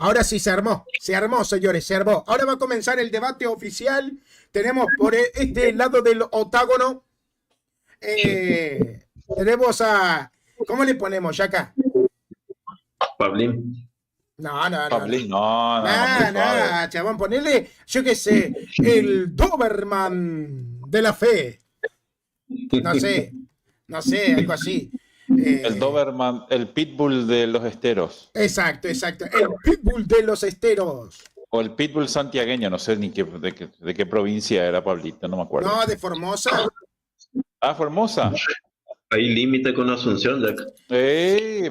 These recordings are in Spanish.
Ahora sí se armó, señores, se armó. Ahora va a comenzar el debate oficial. Tenemos por este lado del octágono, tenemos a, ¿cómo le ponemos, Yaka? Pablín. No, no, no, no. Pablín, no, muy suave. Nada, chabón, ponele, yo qué sé, el Doberman de la fe. No sé, no sé, algo así. El Doberman, el Pitbull de los esteros. Exacto, exacto. El Pitbull de los esteros. O el Pitbull santiagueño, no sé ni de qué provincia era Pablito, no me acuerdo. No, de Formosa. Ah, Formosa. Hay límite con Asunción, Jack.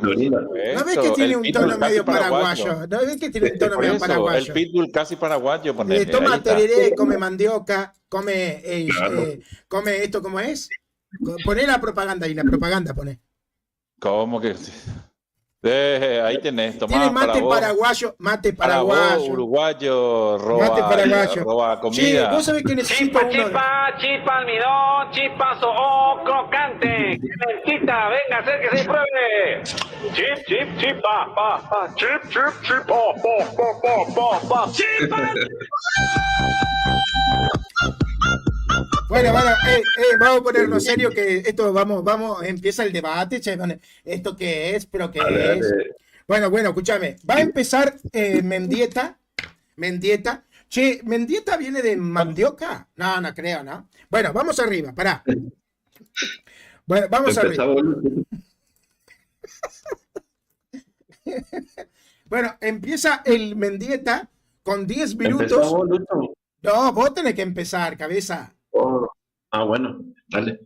Florida. ¿No ves que tiene un tono medio paraguayo? ¿No ves que tiene un tono medio El paraguayo? Pitbull casi paraguayo, ponele. Toma tereré, come mandioca, come, Claro. come esto, ¿cómo es? Poné la propaganda ahí, la propaganda poné. ¿Cómo que? Ahí tenés, tomá Tiene mate para vos. paraguayo, mate Para vos, paraguayo. uruguayo, Mate paraguayo. roba Che, comida. vos sabés que necesito Chispa, uno. chispa, chispa, almidón, chispa, crocante. Mentita, venga, acérquese y pruebe. Chip, chip, chip, pa, chip, chip, chip, pa, chispa. Bueno, vamos a ponernos serio que esto, vamos, empieza el debate, che, bueno, esto qué es, pero qué Dale, es. dale. Bueno, escúchame, va a empezar Mendieta. Che, ¿Mendieta viene de mandioca? No, no creo, ¿no? Bueno, vamos arriba, pará. Bueno, vamos arriba. Empezaba Lucho. Bueno, empieza el Mendieta con 10 minutos. Empezaba Lucho. No, vos tenés que empezar, cabeza. Oh. Ah, bueno, dale.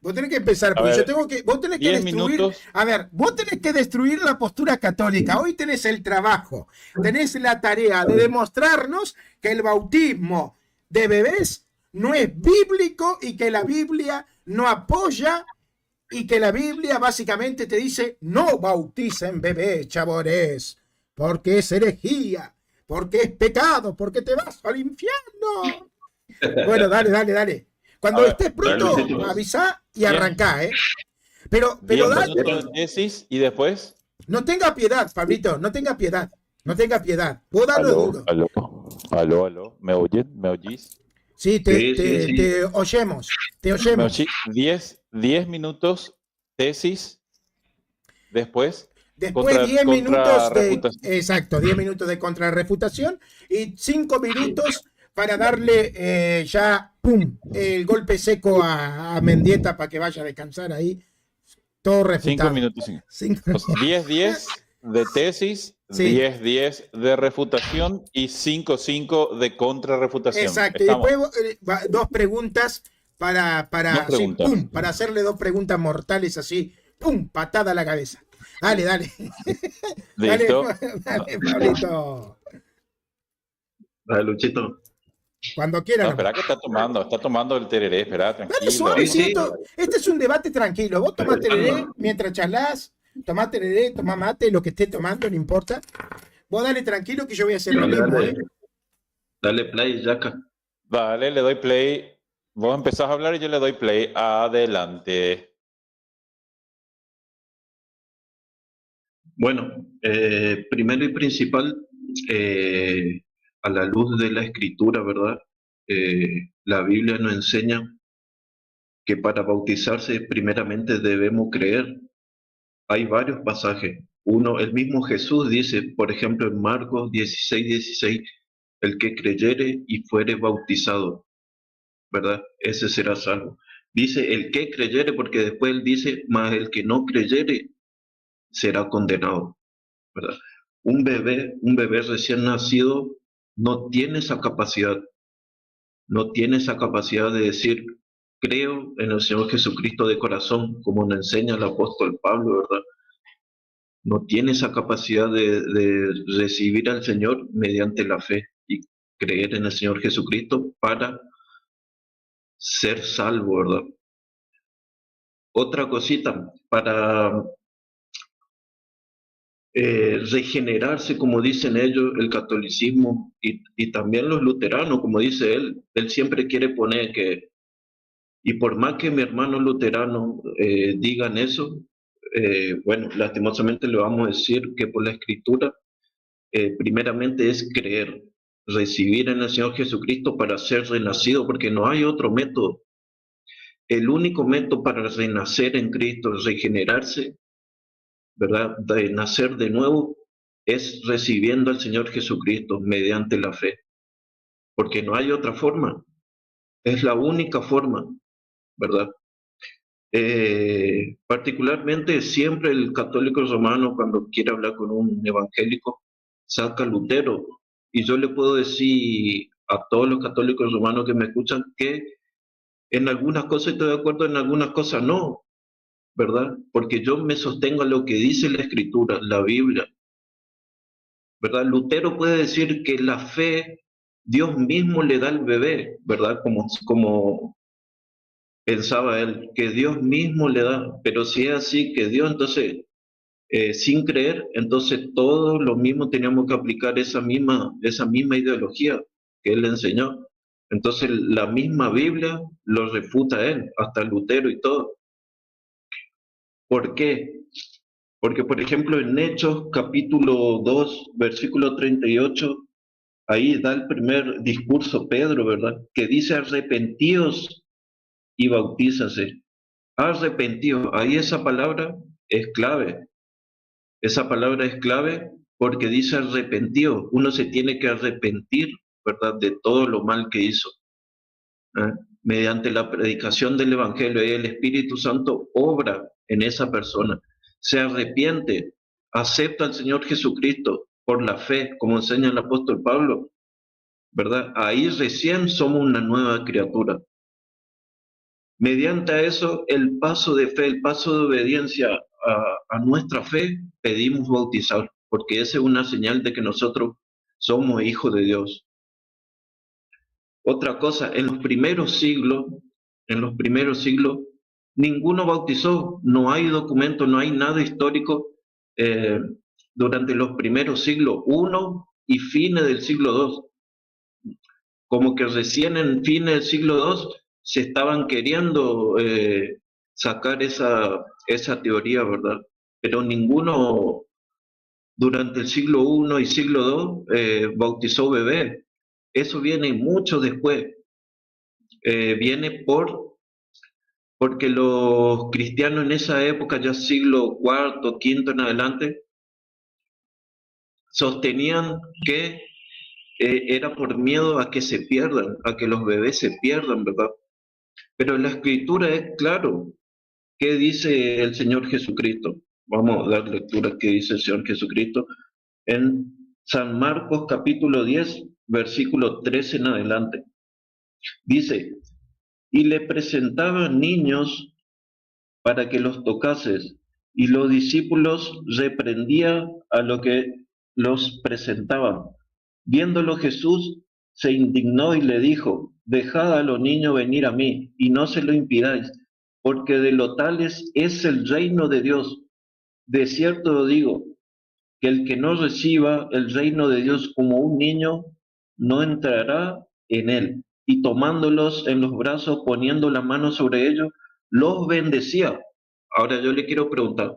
Vos tenés que empezar, A porque ver, yo tengo que, vos tenés que 10 destruir, minutos. a ver, vos tenés que destruir la postura católica. Hoy tenés el trabajo, tenés la tarea de demostrarnos que el bautismo de bebés no es bíblico y que la Biblia no apoya y que la Biblia básicamente te dice no bauticen bebés, chabones, porque es herejía, porque es pecado, porque te vas al infierno. Bueno, dale. Cuando A ver, estés pronto, dale, Luchito. avisá y Bien. arrancá, ¿eh? Pero 10 dale, minutos de tesis y después. no tenga piedad, Pablito, no tenga piedad. Vos dalo duro. Aló. ¿Me oyen? ¿Me oyís? Sí, Sí, sí. te oyemos, te ¿Me oyemos. oyís? 10 minutos tesis. Después. Después 10 minutos de, contrarrefutación. exacto, 10 minutos de contrarrefutación y 5 minutos para darle ya, pum, el golpe seco a Mendieta para que vaya a descansar ahí. Todo 5 refutado. minutos. 5 10 de tesis, Sí. 10 de refutación y 5 de contrarrefutación. Exacto, Estamos. y después dos preguntas para, Dos sí, preguntas. pum, para hacerle dos preguntas mortales así, pum, patada a la cabeza. Dale. Listo. Dale, Pablito. Dale, Luchito. Cuando No, quieran. espera que está tomando el tereré, espera, Dale tranquilo. suave, Sí, si este es un debate tranquilo. Vos tomás tereré mientras charlas, tomá tereré, tomá mate, lo que esté tomando, no importa. Vos dale tranquilo que yo voy a hacer lo Dale, mismo, dale. ¿eh? Dale play, Jaca. Vale, le doy play. Vos empezás a hablar y yo le doy play. Adelante. Bueno, primero y principal, a la luz de la escritura, ¿verdad? La Biblia nos enseña que para bautizarse primeramente debemos creer. Hay varios pasajes. Uno, el mismo Jesús dice, por ejemplo, en Marcos 16:16, el que creyere y fuere bautizado, ¿verdad? Ese será salvo. Dice el que creyere, porque después él dice, más el que no creyere será condenado, ¿verdad? Un bebé recién nacido no tiene esa capacidad, de decir, creo en el Señor Jesucristo de corazón, como nos enseña el apóstol Pablo, ¿verdad? No tiene esa capacidad de recibir al Señor mediante la fe y creer en el Señor Jesucristo para ser salvo, ¿verdad? Otra cosita, para regenerarse, como dicen ellos, el catolicismo y también los luteranos, como dice él siempre quiere poner que, y por más que mi hermano luterano digan eso, bueno, lastimosamente le vamos a decir que por la escritura primeramente es creer, recibir en el Señor Jesucristo para ser renacido, porque no hay otro método. El único método para renacer en Cristo, regenerarse, ¿verdad? De nacer de nuevo, es recibiendo al Señor Jesucristo mediante la fe, porque no hay otra forma, es la única forma, ¿verdad? Particularmente siempre el católico romano cuando quiere hablar con un evangélico saca Lutero, y yo le puedo decir a todos los católicos romanos que me escuchan que en algunas cosas estoy de acuerdo, en algunas cosas no, ¿verdad? Porque yo me sostengo a lo que dice la Escritura, la Biblia, ¿verdad? Lutero puede decir que la fe Dios mismo le da al bebé, ¿verdad? Como pensaba él, que Dios mismo le da, pero si es así, que Dios entonces, sin creer, entonces todos lo mismo teníamos que aplicar esa misma ideología que él enseñó. Entonces la misma Biblia lo refuta a él, hasta Lutero y todo. ¿Por qué? Porque, por ejemplo, en Hechos capítulo 2, versículo 38, ahí da el primer discurso Pedro, ¿verdad? Que dice arrepentíos y bautízase. Arrepentido, ahí esa palabra es clave. Esa palabra es clave porque dice arrepentido. Uno se tiene que arrepentir, ¿verdad? De todo lo mal que hizo. ¿Eh? Mediante la predicación del Evangelio, el Espíritu Santo obra en esa persona. Se arrepiente, acepta al Señor Jesucristo por la fe, como enseña el apóstol Pablo, ¿verdad? Ahí recién somos una nueva criatura. Mediante eso, el paso de fe, el paso de obediencia a nuestra fe, pedimos bautizar, porque esa es una señal de que nosotros somos hijos de Dios. Otra cosa, en los primeros siglos, ninguno bautizó, no hay documento, no hay nada histórico eh, durante los primeros siglos I y fines del siglo II. Como que recién en fines del siglo II se estaban queriendo sacar esa teoría, ¿verdad? Pero ninguno durante el siglo I y siglo II bautizó bebé. Eso viene mucho después. Viene porque los cristianos en esa época, ya siglo IV, V en adelante, sostenían que era por miedo a que se pierdan, a que los bebés se pierdan, ¿verdad? Pero la escritura es claro. ¿Qué dice el Señor Jesucristo? Vamos a dar lectura a qué dice el Señor Jesucristo en San Marcos capítulo 10, versículo 13 en adelante. Dice, y le presentaban niños para que los tocases, y los discípulos reprendían a lo que los presentaban. Viéndolo Jesús se indignó y le dijo, dejad a los niños venir a mí, y no se lo impidáis, porque de lo tales es el reino de Dios. De cierto digo, que el que no reciba el reino de Dios como un niño, no entrará en él. Y tomándolos en los brazos, poniendo la mano sobre ellos, los bendecía. Ahora yo le quiero preguntar,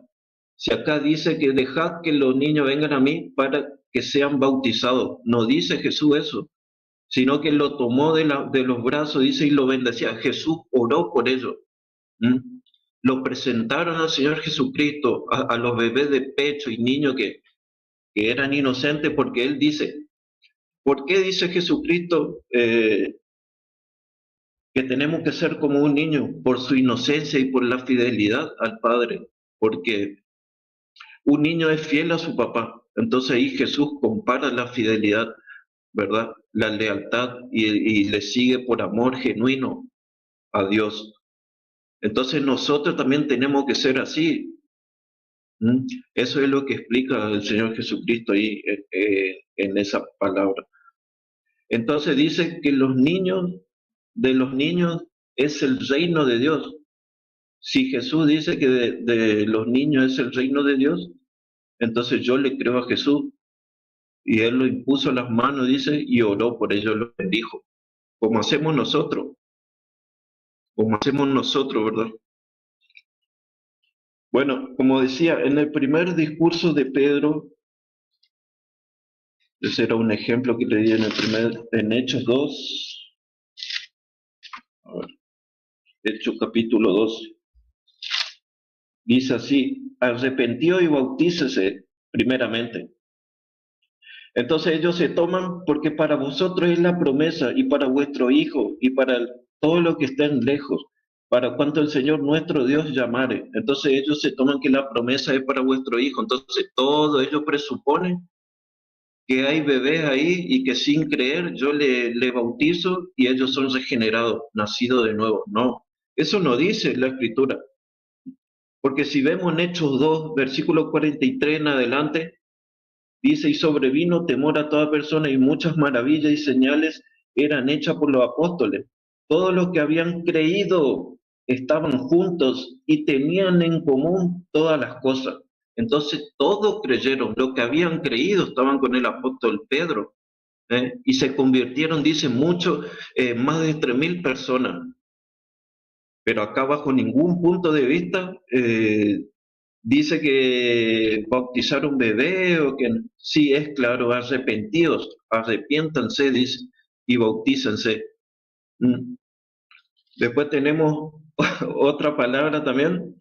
si acá dice que dejad que los niños vengan a mí para que sean bautizados, no dice Jesús eso, sino que lo tomó de los brazos, dice, y lo bendecía. Jesús oró por ellos. ¿Mm? Lo presentaron al Señor Jesucristo, a los bebés de pecho y niños que eran inocentes, porque Él dice, ¿por qué dice Jesucristo que tenemos que ser como un niño? Por su inocencia y por la fidelidad al Padre, porque un niño es fiel a su papá. Entonces ahí Jesús compara la fidelidad, ¿verdad? La lealtad y le sigue por amor genuino a Dios. Entonces nosotros también tenemos que ser así. ¿Mm? Eso es lo que explica el Señor Jesucristo ahí en esa palabra. Entonces dice que de los niños es el reino de Dios. Si Jesús dice que de los niños es el reino de Dios, entonces yo le creo a Jesús. Y Él lo impuso las manos, dice, y oró por ellos, lo bendijo. Como hacemos nosotros, ¿verdad? Bueno, como decía, en el primer discurso de Pedro, Ese era un ejemplo que le di en Hechos 2. A ver, Hechos capítulo 2. Dice así: arrepentíos y bautícese primeramente. Entonces ellos se toman, porque para vosotros es la promesa, y para vuestro hijo, y para todos los que estén lejos, para cuanto el Señor nuestro Dios llamare. Entonces ellos se toman que la promesa es para vuestro hijo. Entonces todo ello presupone que hay bebés ahí y que sin creer yo le bautizo y ellos son regenerados, nacidos de nuevo. No, eso no dice la Escritura. Porque si vemos en Hechos 2, versículo 43 en adelante, dice: y sobrevino temor a toda persona, y muchas maravillas y señales eran hechas por los apóstoles. Todos los que habían creído estaban juntos y tenían en común todas las cosas. Entonces todos creyeron, los que habían creído estaban con el apóstol Pedro, y se convirtieron, dice mucho, más de 3.000 personas. Pero acá bajo ningún punto de vista dice que bautizar un bebé o que sí, es claro, arrepentidos, arrepiéntanse, dice, y bautícense. Después tenemos otra palabra también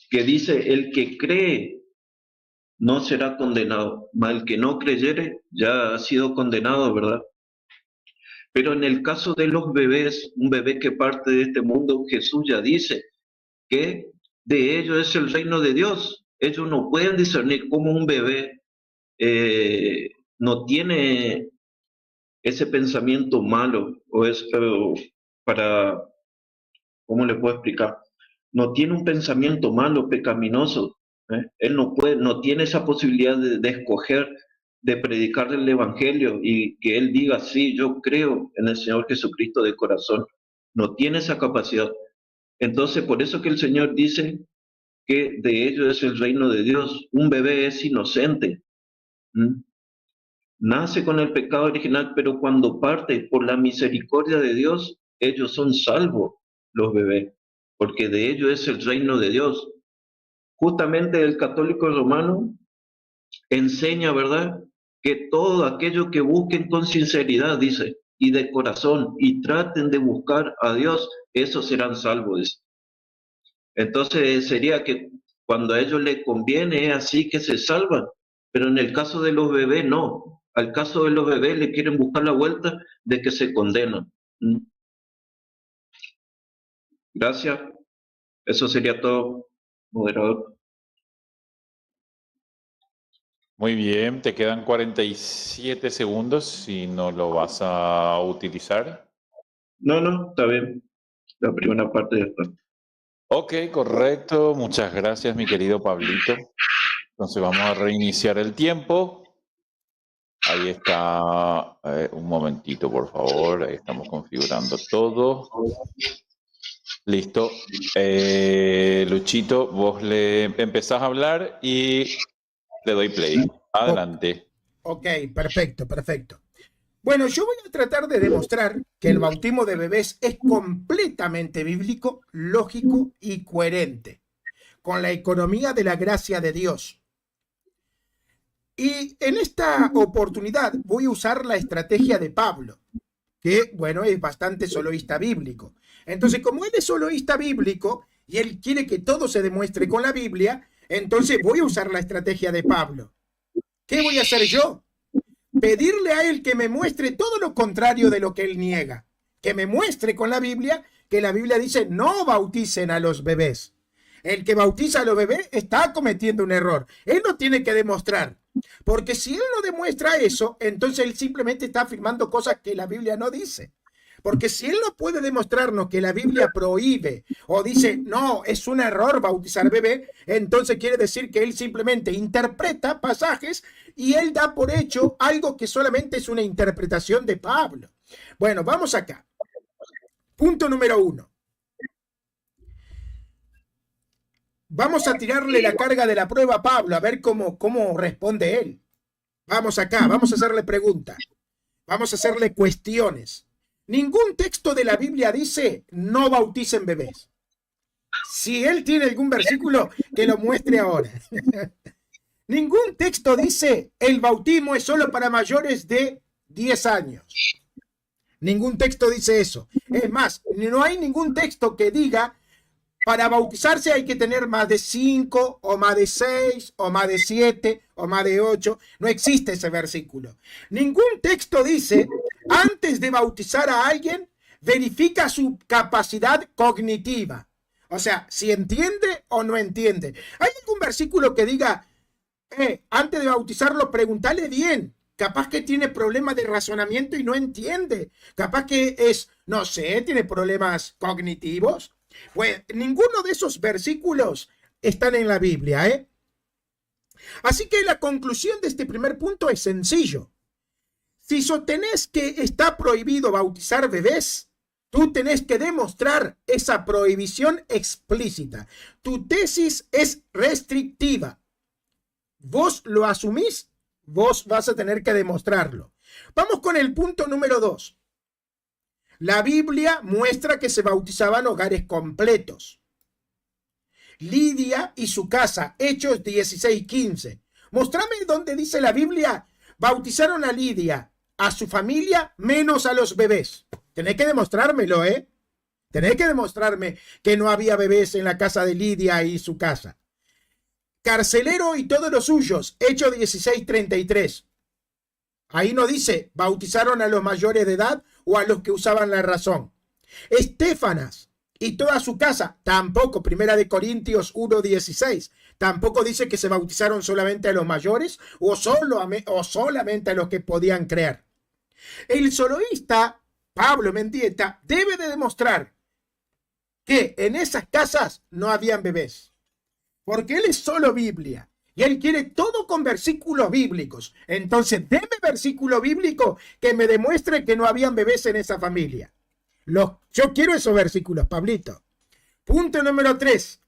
que dice: el que cree no será condenado, mas el que no creyere ya ha sido condenado, ¿verdad? Pero en el caso de los bebés, un bebé que parte de este mundo, Jesús ya dice que de ellos es el reino de Dios. Ellos no pueden discernir cómo un bebé no tiene ese pensamiento malo, ¿cómo le puedo explicar? No tiene un pensamiento malo, pecaminoso. Él no tiene esa posibilidad de escoger, de predicar el Evangelio y que él diga: sí, yo creo en el Señor Jesucristo de corazón. No tiene esa capacidad. Entonces, por eso que el Señor dice que de ellos es el reino de Dios. Un bebé es inocente. Nace con el pecado original, pero cuando parte por la misericordia de Dios, ellos son salvos, los bebés, porque de ellos es el reino de Dios. Justamente el católico romano enseña, ¿verdad?, que todo aquello que busquen con sinceridad, dice, y de corazón, y traten de buscar a Dios, esos serán salvos, dice. Entonces sería que cuando a ellos les conviene es así que se salvan, pero en el caso de los bebés no. Al caso de los bebés le quieren buscar la vuelta de que se condenan. Gracias. Eso sería todo, moderador. Muy bien, te quedan 47 segundos si no lo vas a utilizar. No, está bien. La primera parte ya está. Ok, correcto. Muchas gracias, mi querido Pablito. Entonces vamos a reiniciar el tiempo. Ahí está. Un momentito, por favor. Ahí estamos configurando todo. Listo. Luchito, vos le empezás a hablar y le doy play. Adelante. Ok, perfecto. Bueno, yo voy a tratar de demostrar que el bautismo de bebés es completamente bíblico, lógico y coherente con la economía de la gracia de Dios. Y en esta oportunidad voy a usar la estrategia de Pablo, que, bueno, es bastante soloísta bíblico. Entonces, como él es soloísta bíblico y él quiere que todo se demuestre con la Biblia, entonces voy a usar la estrategia de Pablo. ¿Qué voy a hacer yo? Pedirle a él que me muestre todo lo contrario de lo que él niega. Que me muestre con la Biblia que la Biblia dice: no bauticen a los bebés. El que bautiza a los bebés está cometiendo un error. Él lo tiene que demostrar. Porque si él no demuestra eso, entonces él simplemente está afirmando cosas que la Biblia no dice. Porque si él no puede demostrarnos que la Biblia prohíbe o dice: no, es un error bautizar bebé, entonces quiere decir que él simplemente interpreta pasajes y él da por hecho algo que solamente es una interpretación de Pablo. Bueno, vamos acá. Punto número 1. Vamos a tirarle la carga de la prueba a Pablo, a ver cómo responde él. Vamos acá, vamos a hacerle preguntas. Vamos a hacerle cuestiones. Ningún texto de la Biblia dice: no bauticen bebés. Si él tiene algún versículo, que lo muestre ahora. Ningún texto dice el bautismo es solo para mayores de 10 años. Ningún texto dice eso. Es más, no hay ningún texto que diga para bautizarse hay que tener más de 5 o más de 6 o más de 7 o más de 8. No existe ese versículo. Ningún texto dice antes de bautizar a alguien verifica su capacidad cognitiva. O sea, si entiende o no entiende. ¿Hay algún versículo que diga antes de bautizarlo, preguntale bien? Capaz que tiene problemas de razonamiento y no entiende. Capaz que es, no sé, tiene problemas cognitivos. Pues ninguno de esos versículos están en la Biblia, ¿eh? Así que la conclusión de este primer punto es sencillo. Si sostenés que está prohibido bautizar bebés, tú tenés que demostrar esa prohibición explícita. Tu tesis es restrictiva. Vos lo asumís, vos vas a tener que demostrarlo. Vamos con el punto número 2. La Biblia muestra que se bautizaban hogares completos. Lidia y su casa, Hechos 16:15. Mostrame dónde dice la Biblia, bautizaron a Lidia, a su familia, menos a los bebés. Tenés que demostrármelo, ¿eh? Tenés que demostrarme que no había bebés en la casa de Lidia y su casa. Carcelero y todos los suyos, Hechos 16:33. Ahí no dice, bautizaron a los mayores de edad o a los que usaban la razón. Estéfanas y toda su casa, tampoco. Primera de Corintios 1:16. Tampoco dice que se bautizaron solamente a los mayores o solamente a los que podían creer. El soloísta, Pablo Mendieta, debe de demostrar que en esas casas no habían bebés. Porque él es solo Biblia. Y él quiere todo con versículos bíblicos. Entonces, deme versículo bíblico que me demuestre que no habían bebés en esa familia. Yo quiero esos versículos, Pablito. Punto número 3.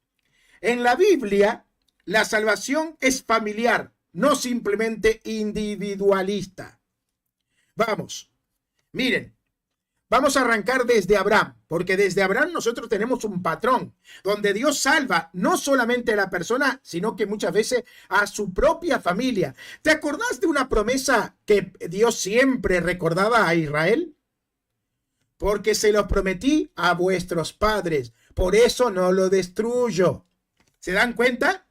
En la Biblia, la salvación es familiar, no simplemente individualista. Vamos, miren. Vamos a arrancar desde Abraham, porque desde Abraham nosotros tenemos un patrón donde Dios salva no solamente a la persona, sino que muchas veces a su propia familia. ¿Te acordás de una promesa que Dios siempre recordaba a Israel? Porque se los prometí a vuestros padres, por eso no lo destruyo. ¿Se dan cuenta?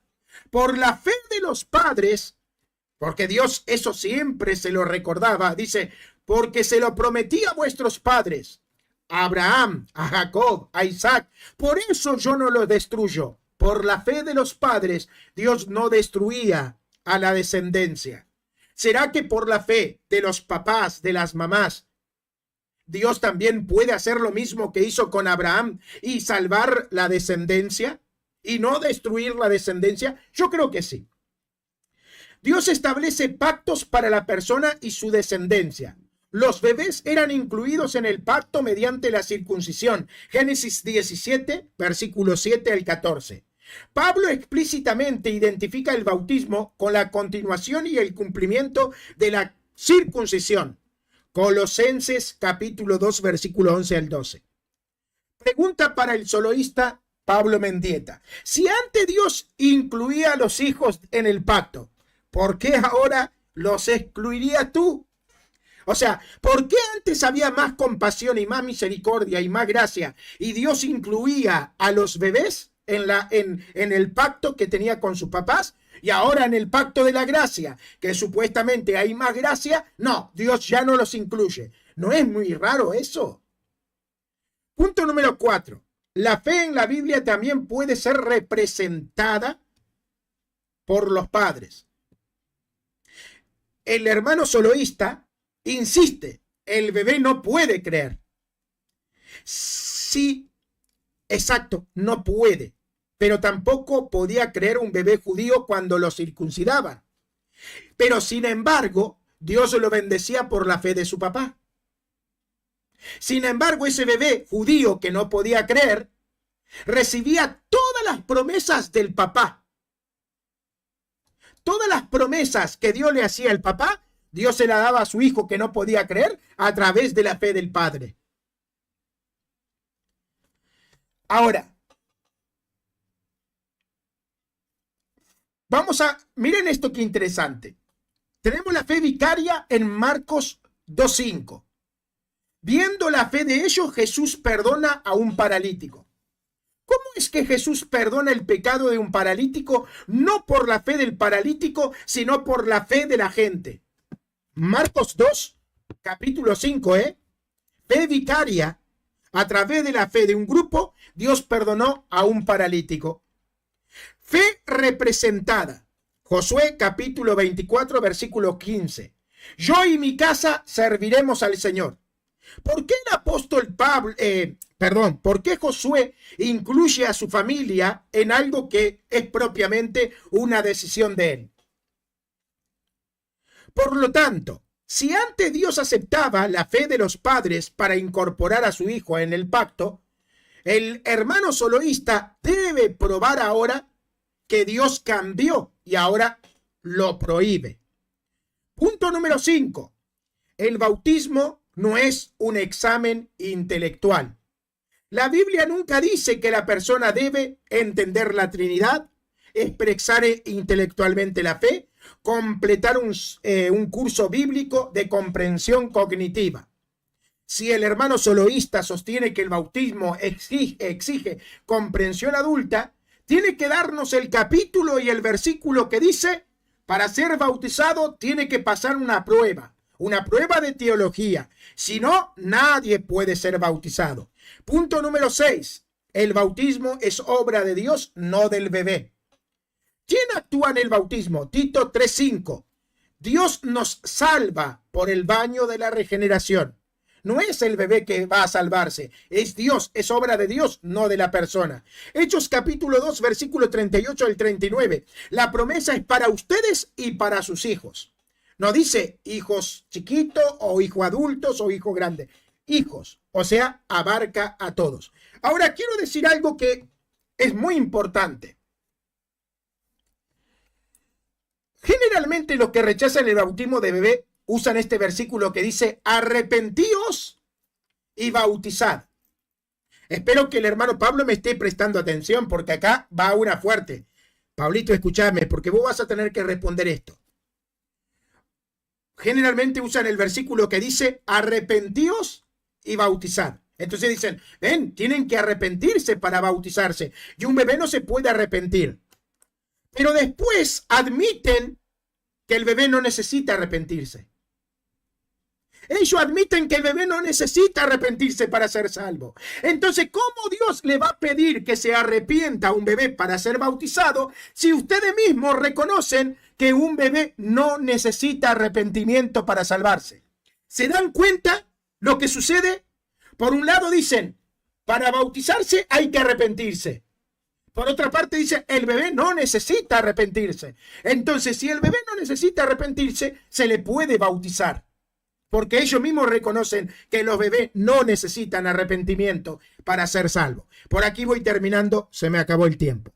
Por la fe de los padres, porque Dios eso siempre se lo recordaba, dice, porque se lo prometí a vuestros padres, a Abraham, a Jacob, a Isaac. Por eso yo no lo destruyo. Por la fe de los padres, Dios no destruía a la descendencia. ¿Será que por la fe de los papás, de las mamás, Dios también puede hacer lo mismo que hizo con Abraham y salvar la descendencia y no destruir la descendencia? Yo creo que sí. Dios establece pactos para la persona y su descendencia. Los bebés eran incluidos en el pacto mediante la circuncisión. Génesis 17, versículos 7 al 14. Pablo explícitamente identifica el bautismo con la continuación y el cumplimiento de la circuncisión. Colosenses capítulo 2, versículo 11 al 12. Pregunta para el soloísta Pablo Mendieta. Si antes Dios incluía a los hijos en el pacto, ¿por qué ahora los excluiría tú? O sea, ¿por qué antes había más compasión y más misericordia y más gracia y Dios incluía a los bebés en el pacto que tenía con sus papás? Y ahora en el pacto de la gracia, que supuestamente hay más gracia, no, Dios ya no los incluye. ¿No es muy raro eso? Punto número 4. La fe en la Biblia también puede ser representada por los padres. El hermano soloísta insiste, el bebé no puede creer. Sí, exacto, no puede. Pero tampoco podía creer un bebé judío cuando lo circuncidaban. Pero sin embargo, Dios lo bendecía por la fe de su papá. Sin embargo, ese bebé judío que no podía creer, recibía todas las promesas del papá. Todas las promesas que Dios le hacía al papá, Dios se la daba a su hijo que no podía creer a través de la fe del padre. Ahora, Miren esto que interesante. Tenemos la fe vicaria en Marcos 2:5. Viendo la fe de ellos, Jesús perdona a un paralítico. ¿Cómo es que Jesús perdona el pecado de un paralítico? No por la fe del paralítico, sino por la fe de la gente. Marcos 2, capítulo 5, Fe vicaria. A través de la fe de un grupo, Dios perdonó a un paralítico. Fe representada. Josué capítulo 24, versículo 15. Yo y mi casa serviremos al Señor. ¿Por qué el apóstol por qué Josué incluye a su familia en algo que es propiamente una decisión de él? Por lo tanto, si antes Dios aceptaba la fe de los padres para incorporar a su hijo en el pacto, el hermano soloísta debe probar ahora que Dios cambió y ahora lo prohíbe. Punto número 5. El bautismo no es un examen intelectual. La Biblia nunca dice que la persona debe entender la Trinidad, expresar intelectualmente la fe, completar un curso bíblico de comprensión cognitiva. Si el hermano soloísta sostiene que el bautismo exige comprensión adulta, tiene que darnos el capítulo y el versículo que dice, para ser bautizado tiene que pasar una prueba de teología. Si no, nadie puede ser bautizado. Punto número 6. El bautismo es obra de Dios, no del bebé. ¿Quién actúa en el bautismo? Tito 3:5. Dios nos salva por el baño de la regeneración. No es el bebé que va a salvarse, es Dios, es obra de Dios, no de la persona. Hechos capítulo 2, versículo 38 al 39. La promesa es para ustedes y para sus hijos. No dice hijos chiquitos o hijos adultos o hijos grandes. Hijos, o sea, abarca a todos. Ahora quiero decir algo que es muy importante. Generalmente los que rechazan el bautismo de bebé usan este versículo que dice, arrepentíos y bautizad. Espero que el hermano Pablo me esté prestando atención porque acá va una fuerte. Pablito, escúchame, porque vos vas a tener que responder esto. Generalmente usan el versículo que dice, arrepentíos y bautizad. Entonces dicen, ven, tienen que arrepentirse para bautizarse. Y un bebé no se puede arrepentir. Pero después admiten que el bebé no necesita arrepentirse. Ellos admiten que el bebé no necesita arrepentirse para ser salvo. Entonces, ¿cómo Dios le va a pedir que se arrepienta a un bebé para ser bautizado si ustedes mismos reconocen que un bebé no necesita arrepentimiento para salvarse? ¿Se dan cuenta lo que sucede? Por un lado dicen, para bautizarse hay que arrepentirse. Por otra parte dice, el bebé no necesita arrepentirse. Entonces, si el bebé no necesita arrepentirse, se le puede bautizar. Porque ellos mismos reconocen que los bebés no necesitan arrepentimiento para ser salvos. Por aquí voy terminando, se me acabó el tiempo.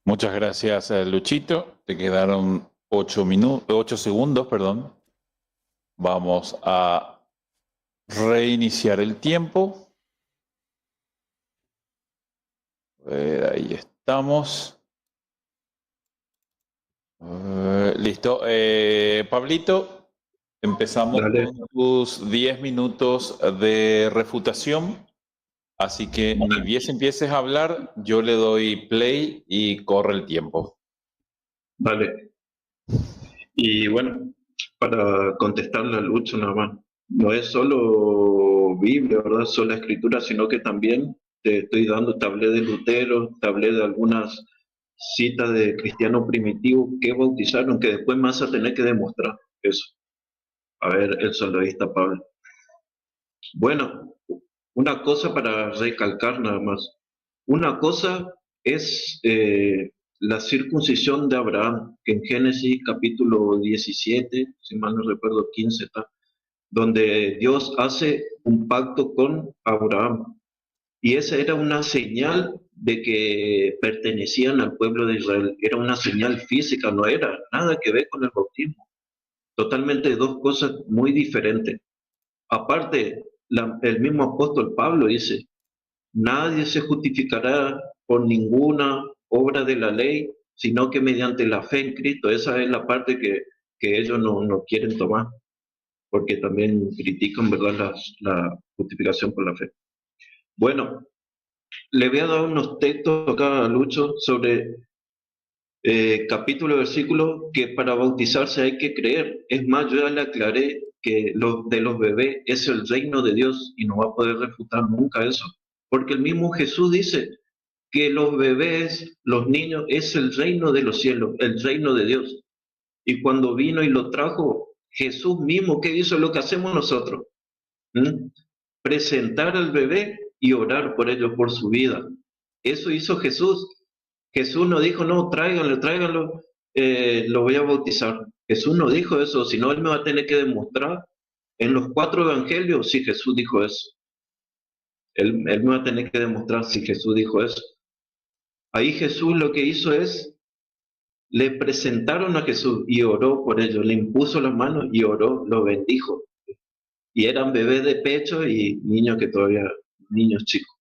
Muchas gracias, Luchito. Te quedaron 8 segundos, perdón. Vamos a reiniciar el tiempo. Ahí estamos. Listo. Pablito, empezamos con tus 10 minutos de refutación. Así que ni bien empieces a hablar, yo le doy play y corre el tiempo. Vale. Y bueno, para contestarle a Lucho nada más, no es solo Biblia, ¿verdad? Solo Escritura, sino que también te estoy dando, te hablé de Lutero, te hablé de algunas citas de cristianos primitivos que bautizaron, que después me vas a tener que demostrar eso. A ver, el soloísta Pablo. Bueno, una cosa para recalcar nada más. Una cosa es la circuncisión de Abraham, que en Génesis capítulo 17, si mal no recuerdo 15 está, donde Dios hace un pacto con Abraham. Y esa era una señal de que pertenecían al pueblo de Israel. Era una señal física, no era nada que ver con el bautismo. Totalmente dos cosas muy diferentes. Aparte, el mismo apóstol Pablo dice, nadie se justificará por ninguna obra de la ley, sino que mediante la fe en Cristo. Esa es la parte que ellos no quieren tomar, porque también critican, ¿verdad?, la justificación por la fe. Bueno, le voy a dar unos textos acá a Lucho sobre capítulo, versículo, que para bautizarse hay que creer. Es más, yo ya le aclaré que de los bebés es el reino de Dios y no va a poder refutar nunca eso, porque el mismo Jesús dice que los bebés, los niños, es el reino de los cielos, el reino de Dios. Y cuando vino y lo trajo Jesús mismo, ¿qué hizo? Lo que hacemos nosotros. Presentar al bebé y orar por ellos, por su vida. Eso hizo Jesús. Jesús no dijo, no, tráiganlo, lo voy a bautizar. Jesús no dijo eso, sino él me va a tener que demostrar en los 4 evangelios si Jesús dijo eso. Él me va a tener que demostrar si Jesús dijo eso. Ahí Jesús lo que hizo es, le presentaron a Jesús y oró por ellos, le impuso las manos y oró, lo bendijo. Y eran bebés de pecho y niños chicos.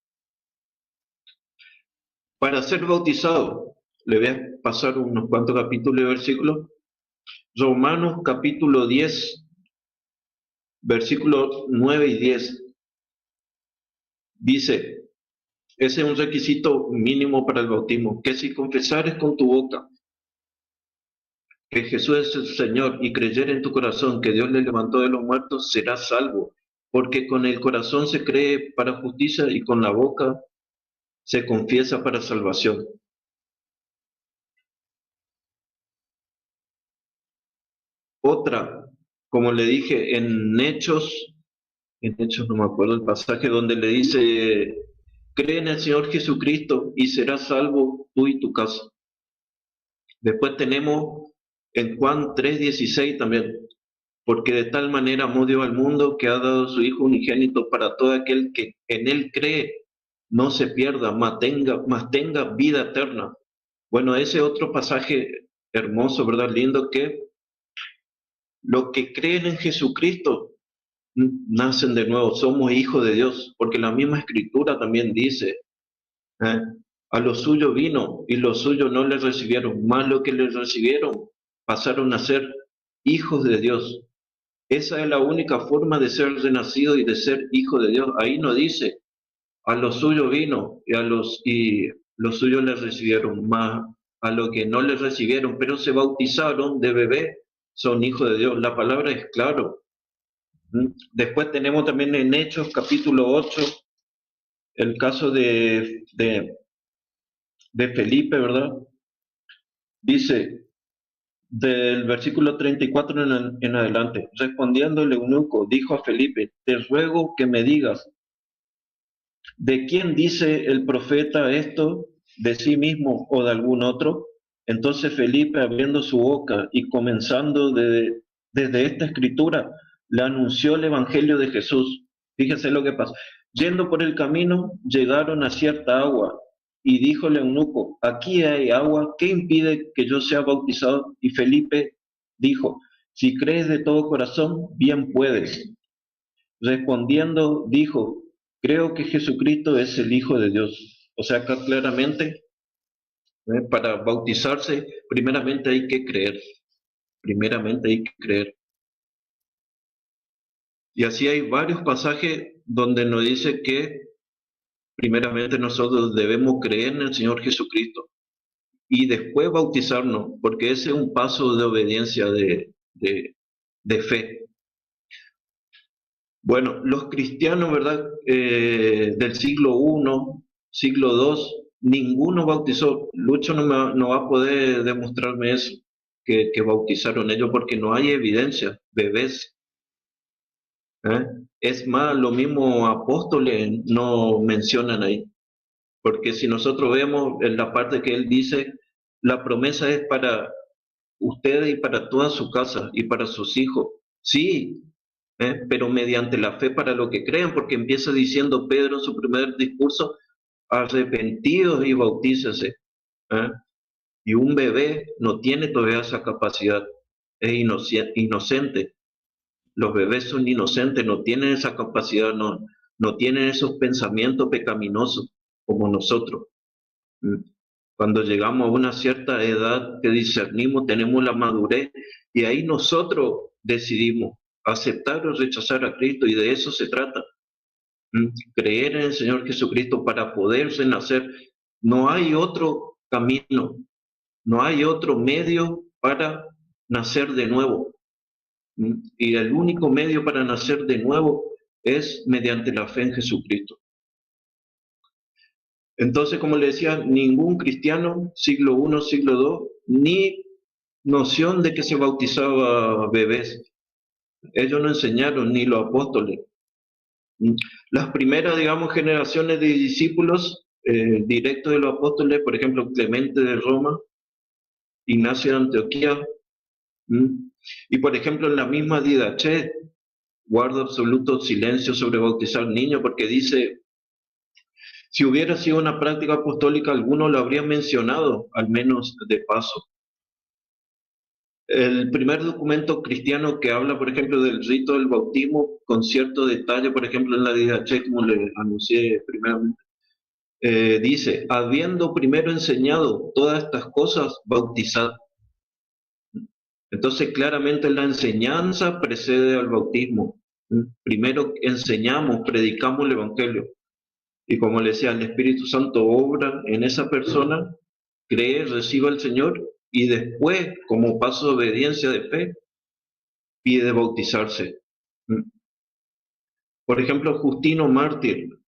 Para ser bautizado, le voy a pasar unos cuantos capítulos y versículos. Romanos capítulo 10, versículos 9 y 10. Dice, ese es un requisito mínimo para el bautismo, que si confesares con tu boca que Jesús es el Señor y creyeres en tu corazón que Dios le levantó de los muertos, serás salvo, porque con el corazón se cree para justicia y con la boca se confiesa para salvación. Otra, como le dije, en Hechos no me acuerdo el pasaje donde le dice, cree en el Señor Jesucristo y serás salvo tú y tu casa. Después tenemos en Juan 3:16 también, porque de tal manera amó Dios al mundo que ha dado a su Hijo unigénito para todo aquel que en él cree, no se pierda, mas tenga vida eterna. Bueno, ese otro pasaje hermoso, ¿verdad? Lindo, que los que creen en Jesucristo nacen de nuevo, somos hijos de Dios, porque la misma escritura también dice, a los suyos vino y los suyos no le recibieron, más lo que le recibieron pasaron a ser hijos de Dios. Esa es la única forma de ser renacido y de ser hijo de Dios. Ahí no dice, a los suyos vino y los suyos le recibieron, más a lo que no le recibieron, pero se bautizaron de bebé, son hijos de Dios. La palabra es claro. Después tenemos también en Hechos capítulo 8 el caso de Felipe, ¿verdad? Dice, del versículo 34 en adelante, respondiendo el eunuco, dijo a Felipe, te ruego que me digas, ¿de quién dice el profeta esto? ¿De sí mismo o de algún otro? Entonces Felipe, abriendo su boca y comenzando desde esta escritura, le anunció el evangelio de Jesús. Fíjese lo que pasa. Yendo por el camino, llegaron a cierta agua, y dijo el eunuco, aquí hay agua, ¿qué impide que yo sea bautizado? Y Felipe dijo, si crees de todo corazón, bien puedes. Respondiendo, dijo, creo que Jesucristo es el Hijo de Dios. O sea, acá claramente, para bautizarse, primeramente hay que creer. Primeramente hay que creer. Y así hay varios pasajes donde nos dice que primeramente nosotros debemos creer en el Señor Jesucristo y después bautizarnos, porque ese es un paso de obediencia, de fe. Bueno, los cristianos, ¿verdad? Del siglo I, siglo II, ninguno bautizó. Lucho no va a poder demostrarme eso, que bautizaron ellos, porque no hay evidencia, bebés. Es más, los mismos apóstoles no mencionan ahí, porque si nosotros vemos en la parte que él dice, la promesa es para ustedes y para toda su casa y para sus hijos, sí, pero mediante la fe para lo que crean, porque empieza diciendo Pedro en su primer discurso, arrepentidos y bautícese, y un bebé no tiene todavía esa capacidad, es inocente. Los bebés son inocentes, no tienen esa capacidad, no tienen esos pensamientos pecaminosos como nosotros. Cuando llegamos a una cierta edad que discernimos, tenemos la madurez y ahí nosotros decidimos aceptar o rechazar a Cristo y de eso se trata. Creer en el Señor Jesucristo para poder renacer. No hay otro camino, no hay otro medio para nacer de nuevo. Y el único medio para nacer de nuevo es mediante la fe en Jesucristo. Entonces, como le decía, ningún cristiano, siglo I, siglo II, ni noción de que se bautizaba bebés. Ellos no enseñaron, ni los apóstoles. Las primeras, digamos, generaciones de discípulos directos de los apóstoles, por ejemplo, Clemente de Roma, Ignacio de Antioquía, y por ejemplo en la misma Didache, guarda absoluto silencio sobre bautizar niños, porque dice, si hubiera sido una práctica apostólica, alguno lo habría mencionado, al menos de paso. El primer documento cristiano que habla, por ejemplo, del rito del bautismo, con cierto detalle, por ejemplo, en la Didache, como le anuncié primeramente, dice, habiendo primero enseñado todas estas cosas, bautizad. Entonces, claramente la enseñanza precede al bautismo. Primero enseñamos, predicamos el Evangelio. Y como le decía, el Espíritu Santo obra en esa persona, cree, recibe al Señor y después, como paso de obediencia de fe, pide bautizarse. Por ejemplo, Justino Mártir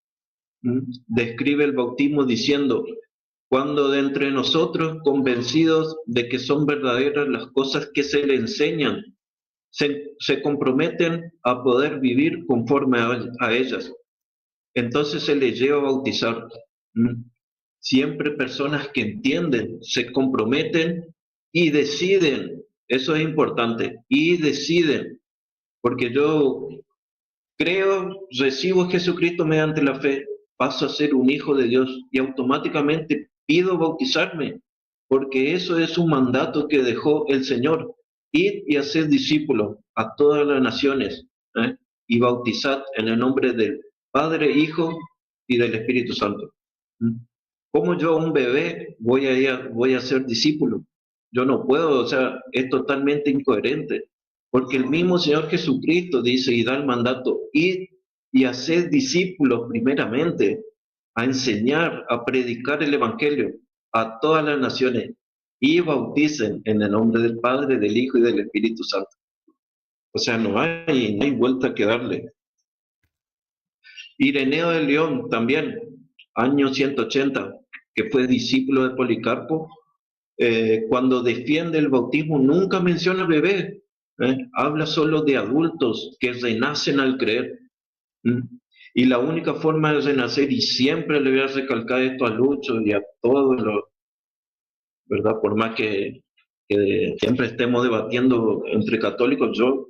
describe el bautismo diciendo, cuando de entre nosotros, convencidos de que son verdaderas las cosas que se le enseñan, se comprometen a poder vivir conforme a ellas, entonces se les lleva a bautizar. Siempre personas que entienden, se comprometen y deciden, eso es importante, y deciden, porque yo creo, recibo a Jesucristo mediante la fe, paso a ser un hijo de Dios y automáticamente pido bautizarme, porque eso es un mandato que dejó el Señor. Id y haced discípulos a todas las naciones, y bautizad en el nombre del Padre, Hijo y del Espíritu Santo. ¿Cómo yo, un bebé, voy a ser discípulo? Yo no puedo, o sea, es totalmente incoherente, porque el mismo Señor Jesucristo dice y da el mandato, id y haced discípulos primeramente, a enseñar, a predicar el Evangelio a todas las naciones y bauticen en el nombre del Padre, del Hijo y del Espíritu Santo. O sea, no hay vuelta que darle. Ireneo de León también, año 180, que fue discípulo de Policarpo, cuando defiende el bautismo nunca menciona bebés, habla solo de adultos que renacen al creer. Y la única forma de renacer, y siempre le voy a recalcar esto a Lucho y a todos los, ¿verdad? Por más que siempre estemos debatiendo entre católicos, yo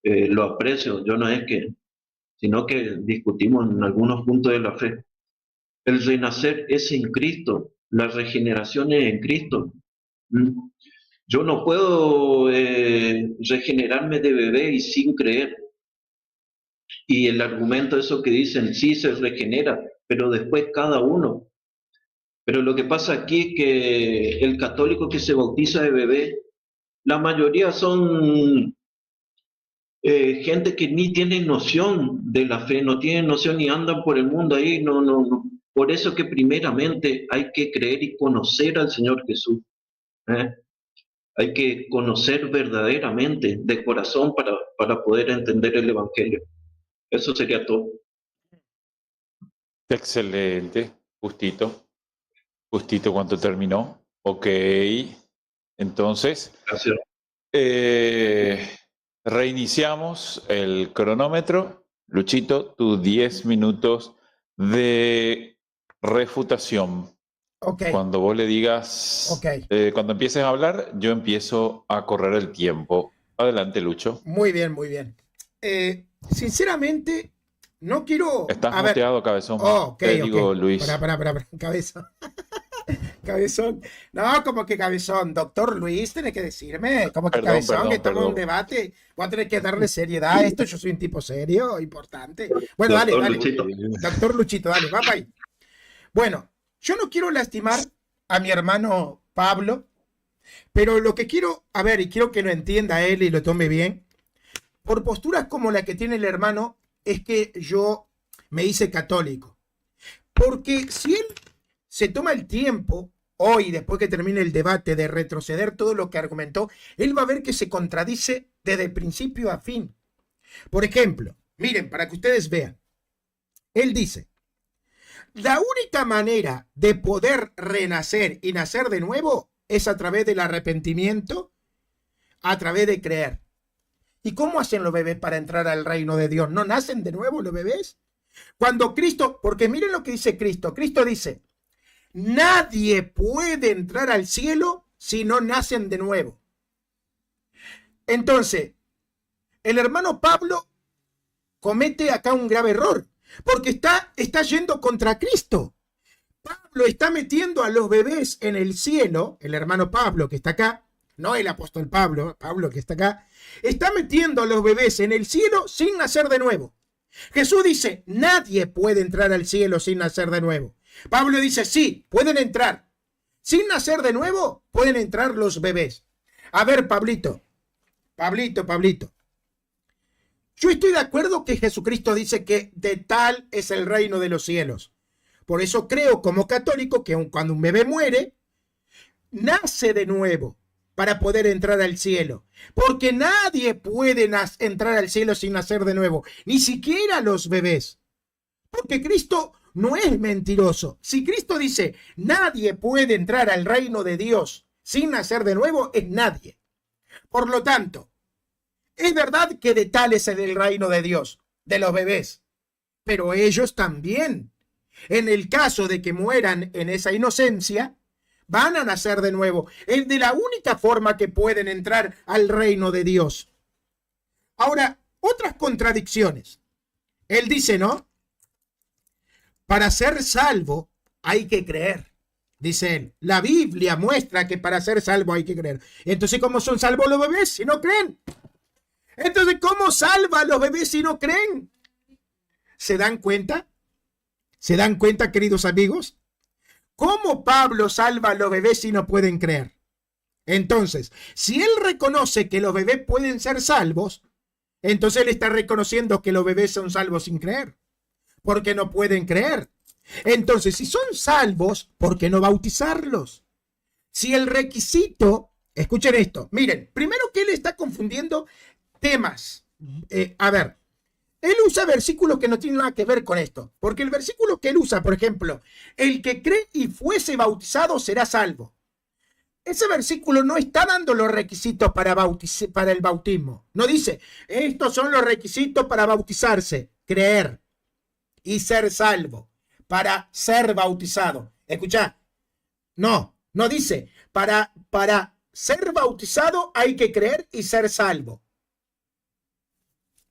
lo aprecio, yo no es que, sino que discutimos en algunos puntos de la fe. El renacer es en Cristo, la regeneración es en Cristo. Yo no puedo regenerarme de bebé y sin creer. Y el argumento, eso que dicen, sí se regenera, pero después cada uno. Pero lo que pasa aquí es que el católico que se bautiza de bebé, la mayoría son gente que ni tiene noción de la fe, no tienen noción y andan por el mundo ahí, no. Por eso que primeramente hay que creer y conocer al Señor Jesús. Hay que conocer verdaderamente, de corazón, para poder entender el Evangelio. Eso sería todo. Excelente, justito cuando terminó. Ok, entonces Gracias. Reiniciamos el cronómetro. Luchito, tus 10 minutos de refutación. Ok. Cuando vos le digas, Ok. cuando empieces a hablar, yo empiezo a correr el tiempo. Adelante, Lucho. Muy bien, muy bien. Sinceramente, no quiero... Estás muteado, cabezón. Okay, digo, Luis. Para, cabezón. Cabezón. No, como que cabezón. Doctor Luis, tenés que decirme. Como que cabezón, que estamos en un debate. Voy a tener que darle seriedad a esto. Yo soy un tipo serio, importante. Bueno, Doctor dale. Luchito. Doctor Luchito, dale, va para ahí. Bueno, yo no quiero lastimar a mi hermano Pablo, pero lo que quiero, a ver, y quiero que lo entienda él y lo tome bien, por posturas como la que tiene el hermano, es que yo me hice católico. Porque si él se toma el tiempo, hoy, después que termine el debate, de retroceder todo lo que argumentó, él va a ver que se contradice desde principio a fin. Por ejemplo, miren, para que ustedes vean, él dice, la única manera de poder renacer y nacer de nuevo es a través del arrepentimiento, a través de creer. ¿Y cómo hacen los bebés para entrar al reino de Dios? ¿No nacen de nuevo los bebés? Cuando Cristo, porque miren lo que dice Cristo. Cristo dice, nadie puede entrar al cielo si no nacen de nuevo. Entonces, el hermano Pablo comete acá un grave error, porque está yendo contra Cristo. Pablo está metiendo a los bebés en el cielo, el hermano Pablo que está acá, no el apóstol Pablo, Pablo que está acá, está metiendo a los bebés en el cielo sin nacer de nuevo. Jesús dice, nadie puede entrar al cielo sin nacer de nuevo. Pablo dice, sí, pueden entrar. Sin nacer de nuevo, pueden entrar los bebés. A ver, Pablito. Yo estoy de acuerdo que Jesucristo dice que de tal es el reino de los cielos. Por eso creo como católico que cuando un bebé muere, nace de nuevo para poder entrar al cielo. Porque nadie puede entrar al cielo sin nacer de nuevo, ni siquiera los bebés. Porque Cristo no es mentiroso. Si Cristo dice, nadie puede entrar al reino de Dios sin nacer de nuevo, es nadie. Por lo tanto, es verdad que de tal es el reino de Dios, de los bebés, pero ellos también, en el caso de que mueran en esa inocencia, van a nacer de nuevo. Es de la única forma que pueden entrar al reino de Dios. Ahora, otras contradicciones. Él dice, ¿no? Para ser salvo hay que creer, dice él. La Biblia muestra que para ser salvo hay que creer. Entonces, ¿cómo son salvos los bebés si no creen? Entonces, ¿cómo salva a los bebés si no creen? ¿Se dan cuenta? ¿Se dan cuenta, queridos amigos? ¿Cómo Pablo salva a los bebés si no pueden creer? Entonces, si él reconoce que los bebés pueden ser salvos, entonces él está reconociendo que los bebés son salvos sin creer, porque no pueden creer. Entonces, si son salvos, ¿por qué no bautizarlos? Si el requisito, escuchen esto, miren, primero que él está confundiendo temas. A ver, él usa versículos que no tienen nada que ver con esto, porque el versículo que él usa, por ejemplo, el que cree y fuese bautizado será salvo. Ese versículo no está dando los requisitos para el bautismo. No dice, estos son los requisitos para bautizarse, creer y ser salvo, para ser bautizado. Escucha, no dice, para ser bautizado hay que creer y ser salvo.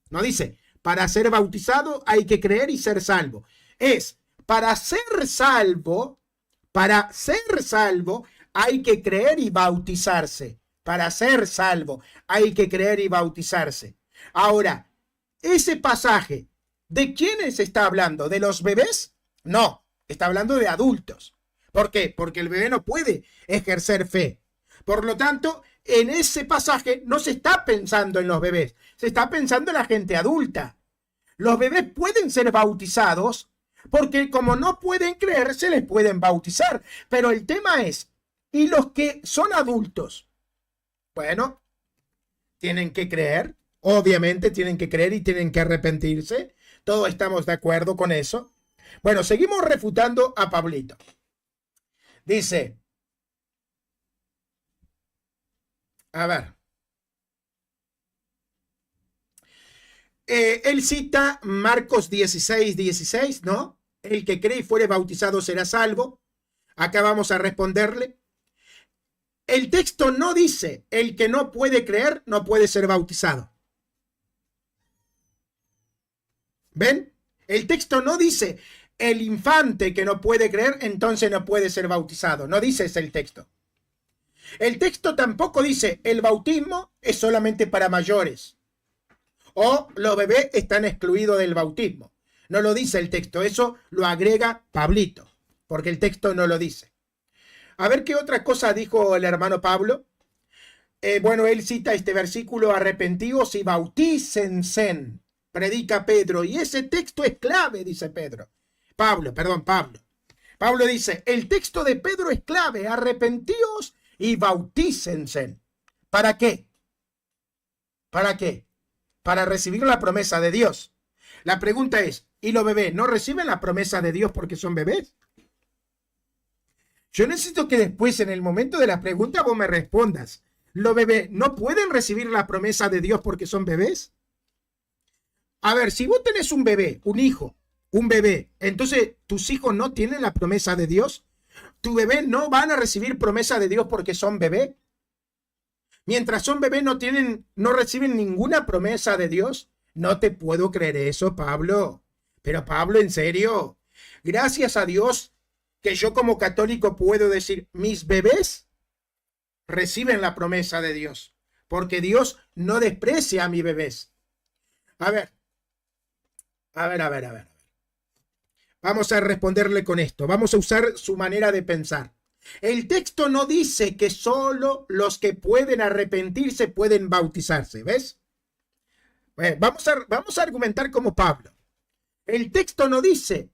No dice, para ser bautizado hay que creer y ser salvo. Es, para ser salvo hay que creer y bautizarse. Para ser salvo hay que creer y bautizarse. Ahora, ese pasaje, ¿de quiénes está hablando? ¿De los bebés? No, está hablando de adultos. ¿Por qué? Porque el bebé no puede ejercer fe. Por lo tanto, en ese pasaje no se está pensando en los bebés, se está pensando en la gente adulta. Los bebés pueden ser bautizados porque como no pueden creer, se les pueden bautizar. Pero el tema es, ¿y los que son adultos? Bueno, tienen que creer, obviamente tienen que creer y tienen que arrepentirse. Todos estamos de acuerdo con eso. Bueno, seguimos refutando a Pablito. Dice, a ver, él cita Marcos 16:16, ¿no? El que cree y fuere bautizado será salvo. Acá vamos a responderle. El texto no dice, el que no puede creer no puede ser bautizado. ¿Ven? El texto no dice, el infante que no puede creer, entonces no puede ser bautizado. No dice ese el texto. El texto tampoco dice, el bautismo es solamente para mayores. O los bebés están excluidos del bautismo. No lo dice el texto, eso lo agrega Pablito, porque el texto no lo dice. A ver qué otra cosa dijo el hermano Pablo. Bueno, él cita este versículo: arrepentíos y bautícense, predica Pedro. Y ese texto es clave, dice Pablo. Pablo dice, el texto de Pedro es clave: arrepentíos y bautícense. ¿Para qué? ¿Para qué? Para recibir la promesa de Dios. La pregunta es, ¿y los bebés no reciben la promesa de Dios porque son bebés? Yo necesito que después, en el momento de la pregunta, vos me respondas. ¿Los bebés no pueden recibir la promesa de Dios porque son bebés? A ver, si vos tenés un bebé, un hijo, un bebé, entonces tus hijos no tienen la promesa de Dios. ¿Tu bebé no van a recibir promesa de Dios porque son bebé? Mientras son bebés no reciben ninguna promesa de Dios. No te puedo creer eso, Pablo. Pero Pablo, en serio, gracias a Dios que yo como católico puedo decir, mis bebés reciben la promesa de Dios, porque Dios no desprecia a mis bebés. A ver. Vamos a responderle con esto. Vamos a usar su manera de pensar. El texto no dice que solo los que pueden arrepentirse pueden bautizarse, ¿ves? Bueno, vamos a argumentar como Pablo. El texto no dice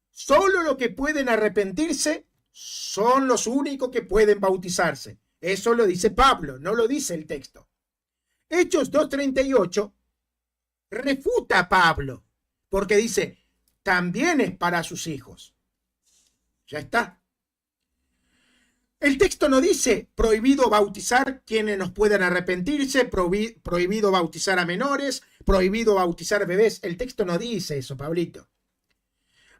solo los que pueden arrepentirse son los únicos que pueden bautizarse. Eso lo dice Pablo, no lo dice el texto. Hechos 2:38 refuta a Pablo, porque dice, también es para sus hijos. Ya está. El texto no dice prohibido bautizar quienes no puedan arrepentirse, prohibido bautizar a menores, prohibido bautizar bebés. El texto no dice eso, Pablito.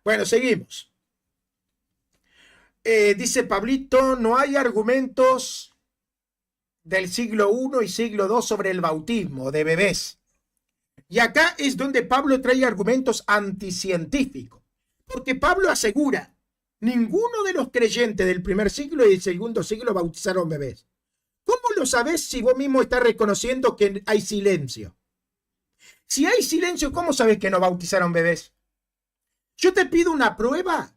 Bueno, seguimos. Dice Pablito, no hay argumentos del siglo I y siglo II sobre el bautismo de bebés. Y acá es donde Pablo trae argumentos anticientíficos. Porque Pablo asegura, ninguno de los creyentes del primer siglo y del segundo siglo bautizaron bebés. ¿Cómo lo sabes si vos mismo estás reconociendo que hay silencio? Si hay silencio, ¿cómo sabes que no bautizaron bebés? Yo te pido una prueba,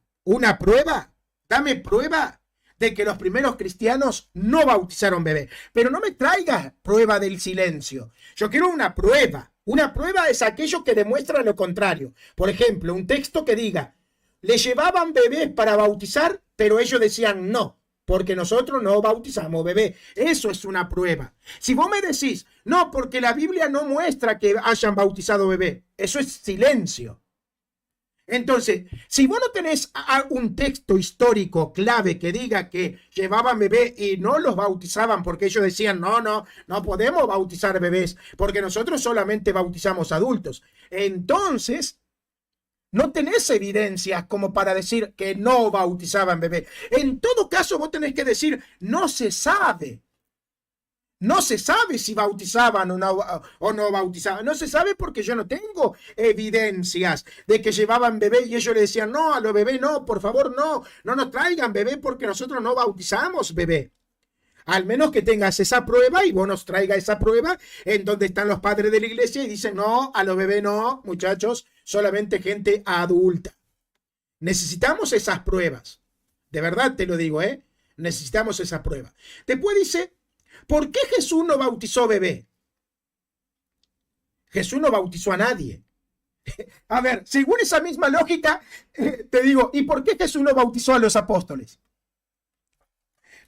dame prueba de que los primeros cristianos no bautizaron bebés. Pero no me traigas prueba del silencio. Yo quiero una prueba. Una prueba es aquello que demuestra lo contrario. Por ejemplo, un texto que diga, le llevaban bebés para bautizar, pero ellos decían no, porque nosotros no bautizamos bebé. Eso es una prueba. Si vos me decís, no, porque la Biblia no muestra que hayan bautizado bebé, eso es silencio. Entonces, si vos no tenés un texto histórico clave que diga que llevaban bebé y no los bautizaban porque ellos decían, no podemos bautizar bebés porque nosotros solamente bautizamos adultos. Entonces, no tenés evidencias como para decir que no bautizaban bebé. En todo caso, vos tenés que decir, no se sabe. No se sabe si bautizaban o no bautizaban. No se sabe porque yo no tengo evidencias de que llevaban bebé y ellos le decían, no, a los bebés no, por favor, no nos traigan bebé porque nosotros no bautizamos bebé. Al menos que tengas esa prueba y vos nos traigas esa prueba en donde están los padres de la iglesia y dicen, no, a los bebés no, muchachos, solamente gente adulta. Necesitamos esas pruebas. De verdad te lo digo, necesitamos esas pruebas. Después dice, ¿por qué Jesús no bautizó bebé? Jesús no bautizó a nadie. A ver, según esa misma lógica, te digo, ¿y por qué Jesús no bautizó a los apóstoles?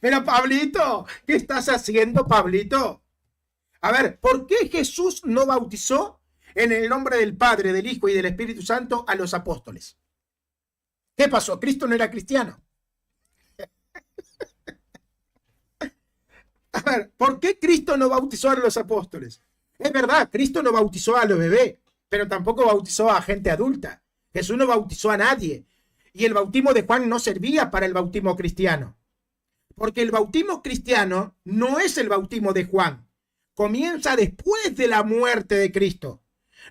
Pero Pablito, ¿qué estás haciendo, Pablito? A ver, ¿por qué Jesús no bautizó en el nombre del Padre, del Hijo y del Espíritu Santo a los apóstoles? ¿Qué pasó? ¿Cristo no era cristiano? A ver, ¿por qué Cristo no bautizó a los apóstoles? Es verdad, Cristo no bautizó a los bebés, pero tampoco bautizó a gente adulta. Jesús no bautizó a nadie. Y el bautismo de Juan no servía para el bautismo cristiano. Porque el bautismo cristiano no es el bautismo de Juan. Comienza después de la muerte de Cristo.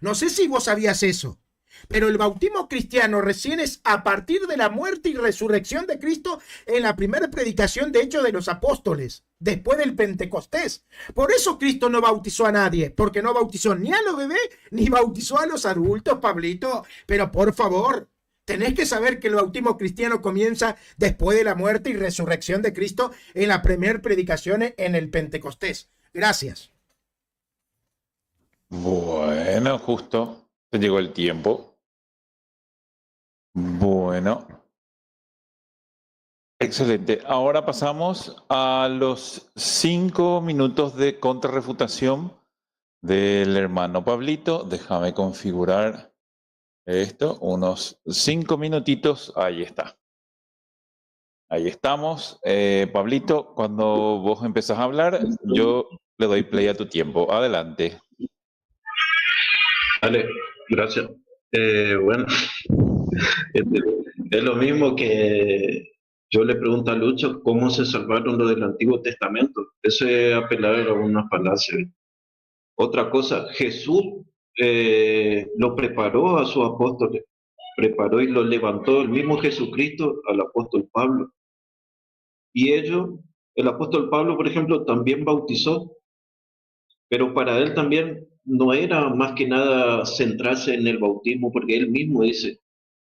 No sé si vos sabías eso. Pero el bautismo cristiano recién es a partir de la muerte y resurrección de Cristo en la primera predicación de Hechos de los Apóstoles, después del Pentecostés. Por eso Cristo no bautizó a nadie, porque no bautizó ni a los bebés, ni bautizó a los adultos, Pablito. Pero por favor, Tenés que saber que el bautismo cristiano comienza después de la muerte y resurrección de Cristo en la primera predicación en el Pentecostés. Gracias. Bueno, justo te llegó el tiempo. Bueno, excelente. Ahora pasamos a los 5 minutos de contrarrefutación del hermano Pablito. Déjame configurar esto, unos 5 minutitos. Ahí está. Ahí estamos. Pablito, cuando vos empezás a hablar, yo le doy play a tu tiempo. Adelante. Vale, gracias. Bueno, este, es lo mismo que yo le pregunto a Lucho cómo se salvaron los del Antiguo Testamento. Eso es apelar a una falacia. Otra cosa, Jesús lo preparó a sus apóstoles, preparó y lo levantó el mismo Jesucristo al apóstol Pablo. Y ellos, el apóstol Pablo, por ejemplo, también bautizó, pero para él también no era más que nada centrarse en el bautismo, porque él mismo dice,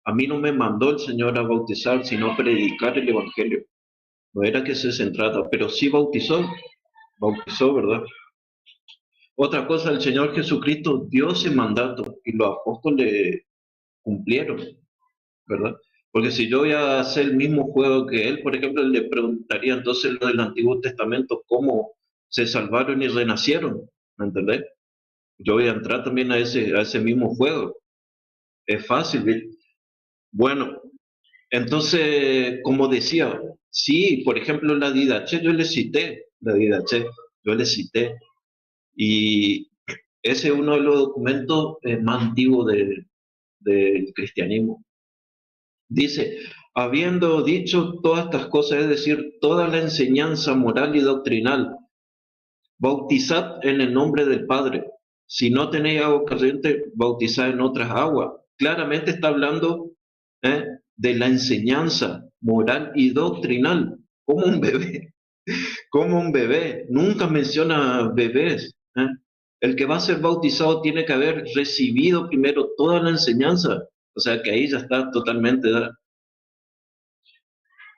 a mí no me mandó el Señor a bautizar, sino a predicar el Evangelio. No era que se centrara, pero sí bautizó, ¿verdad? Otra cosa, el Señor Jesucristo dio ese mandato y los apóstoles cumplieron, ¿verdad? Porque si yo voy a hacer el mismo juego que él, por ejemplo, le preguntaría entonces lo del Antiguo Testamento, cómo se salvaron y renacieron, ¿me entendés? Yo voy a entrar también a ese mismo juego. Es fácil, ¿sí? Bueno, entonces, como decía, sí, por ejemplo, la Didache, yo le cité, la Didache, yo le cité, y ese es uno de los documentos más antiguos del cristianismo. Dice, habiendo dicho todas estas cosas, es decir, toda la enseñanza moral y doctrinal, bautizad en el nombre del Padre. Si no tenéis agua corriente, bautizad en otras aguas. Claramente está hablando ¿eh? de la enseñanza moral y doctrinal, como un bebé, como un bebé. Nunca menciona bebés. El que va a ser bautizado tiene que haber recibido primero toda la enseñanza. O sea que ahí ya está totalmente.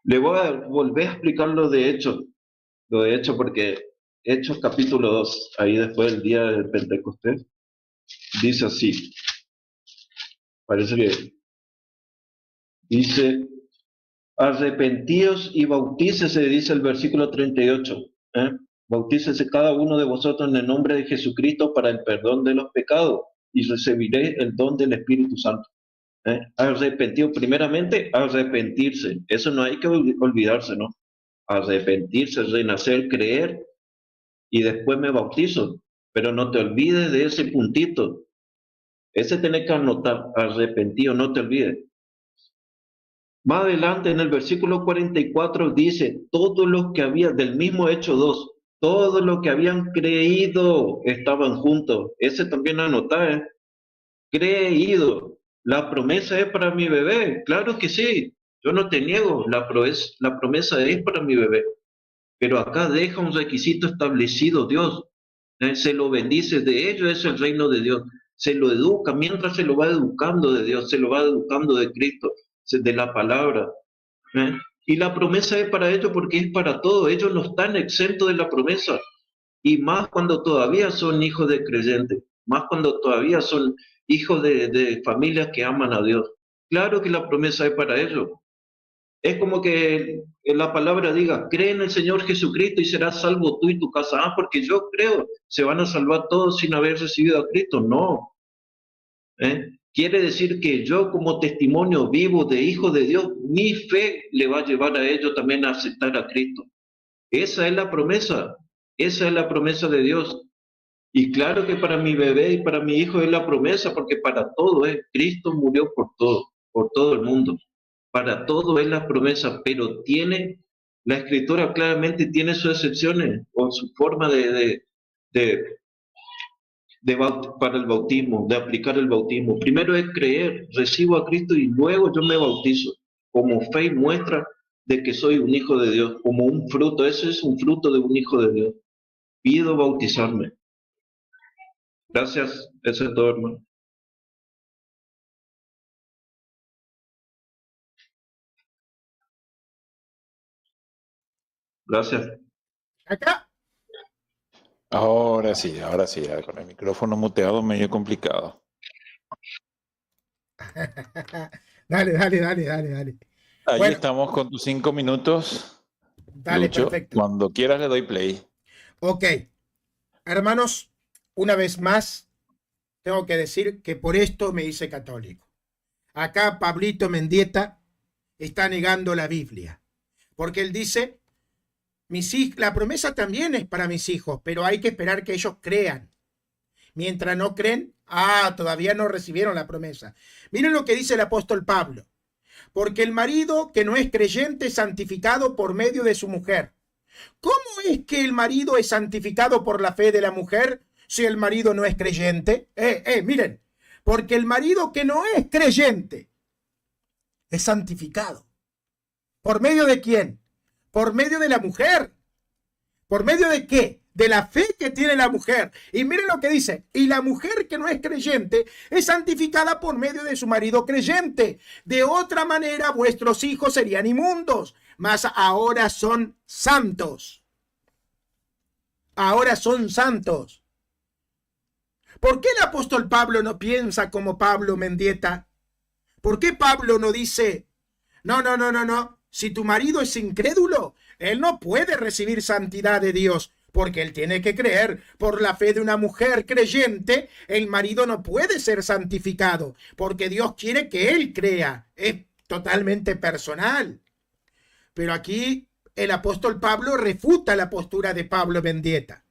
Le voy a volver a explicar lo de Hechos porque Hechos capítulo 2, ahí después del día del Pentecostés, dice así, parece que dice, arrepentíos y bautícese, dice el versículo 38, ¿eh? Bautícese cada uno de vosotros en el nombre de Jesucristo para el perdón de los pecados y recibiré el don del Espíritu Santo. Arrepentido, primeramente arrepentirse, eso no hay que olvidarse, ¿no? Arrepentirse, renacer, creer y después me bautizo. Pero no te olvides de ese puntito. Ese tenés que anotar, arrepentido, no te olvides. Más adelante en el versículo 44 dice, todos los que habían, del mismo Hecho 2, todos los que habían creído estaban juntos. Ese también anotá, ¿eh? Creído. La promesa es para mi bebé, claro que sí. Yo no te niego, la promesa es para mi bebé. Pero acá deja un requisito establecido Dios. Se lo bendice, de ello es el reino de Dios. Se lo educa, mientras se lo va educando de Dios, se lo va educando de Cristo, de la palabra. ¿eh? Y la promesa es para ellos porque es para todos. Ellos no están exentos de la promesa. Y más cuando todavía son hijos de creyentes, más cuando todavía son hijos de familias que aman a Dios. Claro que la promesa es para ellos. Es como que en la palabra diga, cree en el Señor Jesucristo y serás salvo tú y tu casa. Ah, porque yo creo, se van a salvar todos sin haber recibido a Cristo. No. Quiere decir que yo como testimonio vivo de hijo de Dios, mi fe le va a llevar a ellos también a aceptar a Cristo. Esa es la promesa. Esa es la promesa de Dios. Y claro que para mi bebé y para mi hijo es la promesa, porque para todo Cristo murió por todo el mundo. Para todo es la promesa, pero la Escritura claramente tiene sus excepciones o su forma de, para el bautismo, de aplicar el bautismo. Primero es creer, recibo a Cristo y luego yo me bautizo, como fe y muestra de que soy un hijo de Dios, como un fruto. Ese es un fruto de un hijo de Dios. Pido bautizarme. Gracias, eso es todo, hermano. Gracias. Acá. Ahora sí, con el micrófono muteado medio complicado. Dale. Ahí Bueno, estamos con tus 5 minutos, dale, Lucho. perfecto. Cuando quieras le doy play. Ok, hermanos, una vez más, tengo que decir que por esto me hice católico. Acá Pablito Mendieta está negando la Biblia, porque él dice, la promesa también es para mis hijos, pero hay que esperar que ellos crean. Mientras no creen, todavía no recibieron la promesa. Miren lo que dice el apóstol Pablo. Porque el marido que no es creyente es santificado por medio de su mujer. ¿Cómo es que el marido es santificado por la fe de la mujer si el marido no es creyente? Miren, porque el marido que no es creyente es santificado. ¿Por medio de quién? Por medio de la mujer. ¿Por medio de qué? De la fe que tiene la mujer. Y miren lo que dice, y la mujer que no es creyente es santificada por medio de su marido creyente. De otra manera vuestros hijos serían inmundos, mas ahora son santos. Ahora son santos. ¿Por qué el apóstol Pablo no piensa como Pablo Mendieta? ¿Por qué Pablo no dice, no, si tu marido es incrédulo, él no puede recibir santidad de Dios? Porque él tiene que creer. Por la fe de una mujer creyente, el marido no puede ser santificado, porque Dios quiere que él crea. Es totalmente personal. Pero aquí el apóstol Pablo refuta la postura de Pablo Mendieta.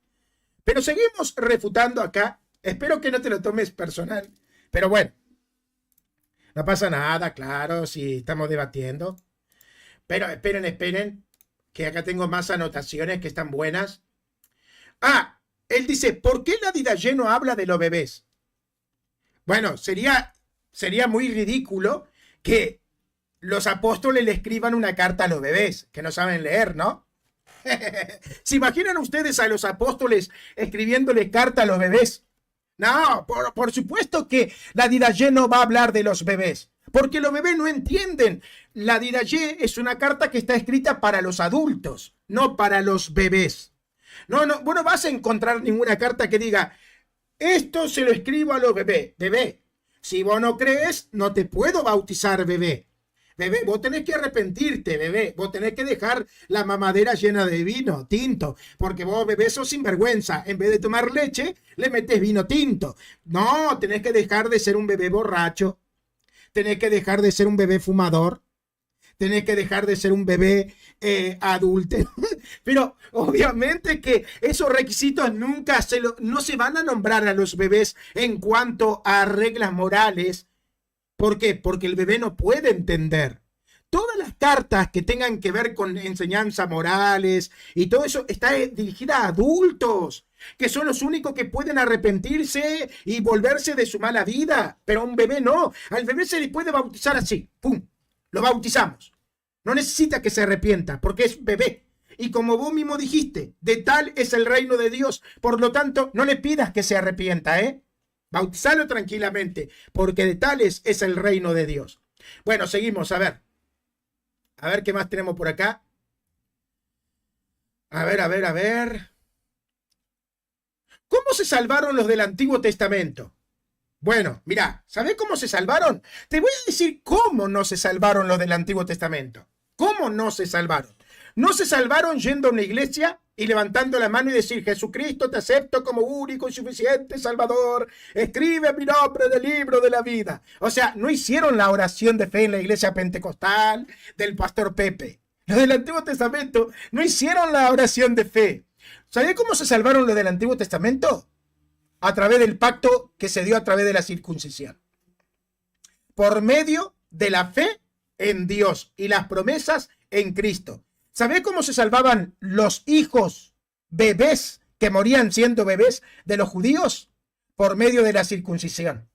Pero seguimos refutando acá. Espero que no te lo tomes personal. Pero bueno, no pasa nada, claro, si estamos debatiendo. Pero esperen, que acá tengo más anotaciones que están buenas. Él dice, ¿por qué la Didaye no habla de los bebés? Bueno, sería muy ridículo que los apóstoles le escriban una carta a los bebés, que no saben leer, ¿no? ¿Se imaginan ustedes a los apóstoles escribiéndole carta a los bebés? No, por supuesto que la Didaye no va a hablar de los bebés, porque los bebés no entienden. La Didaye es una carta que está escrita para los adultos, no para los bebés. No, vos no vas a encontrar ninguna carta que diga, esto se lo escribo a los bebés. Bebé, si vos no crees, no te puedo bautizar, bebé. Bebé, vos tenés que arrepentirte, bebé. Vos tenés que dejar la mamadera llena de vino tinto, porque vos, bebé, sos sinvergüenza. En vez de tomar leche, le metes vino tinto. No, tenés que dejar de ser un bebé borracho. Tenés que dejar de ser un bebé fumador. Tenés que dejar de ser un bebé adúltero. Pero obviamente que esos requisitos nunca no se van a nombrar a los bebés en cuanto a reglas morales. ¿Por qué? Porque el bebé no puede entender. Todas las cartas que tengan que ver con enseñanzas morales y todo eso está dirigida a adultos, que son los únicos que pueden arrepentirse y volverse de su mala vida. Pero a un bebé no. Al bebé se le puede bautizar así. ¡Pum! Lo bautizamos. No necesita que se arrepienta porque es bebé. Y como vos mismo dijiste, de tal es el reino de Dios. Por lo tanto, no le pidas que se arrepienta, Bautizalo tranquilamente, porque de tales es el reino de Dios. Bueno, seguimos, a ver. A ver qué más tenemos por acá. A ver. ¿Cómo se salvaron los del Antiguo Testamento? Bueno, mira, ¿sabés cómo se salvaron? Te voy a decir cómo no se salvaron los del Antiguo Testamento. ¿Cómo no se salvaron? No se salvaron yendo a una iglesia y levantando la mano y decir, Jesucristo, te acepto como único y suficiente Salvador, escribe mi nombre del libro de la vida. O sea, no hicieron la oración de fe en la iglesia pentecostal del pastor Pepe. Los del Antiguo Testamento no hicieron la oración de fe. ¿Sabés cómo se salvaron los del Antiguo Testamento? A través del pacto que se dio a través de la circuncisión. Por medio de la fe en Dios y las promesas en Cristo. ¿Sabés cómo se salvaban los hijos bebés que morían siendo bebés de los judíos? Por medio de la circuncisión.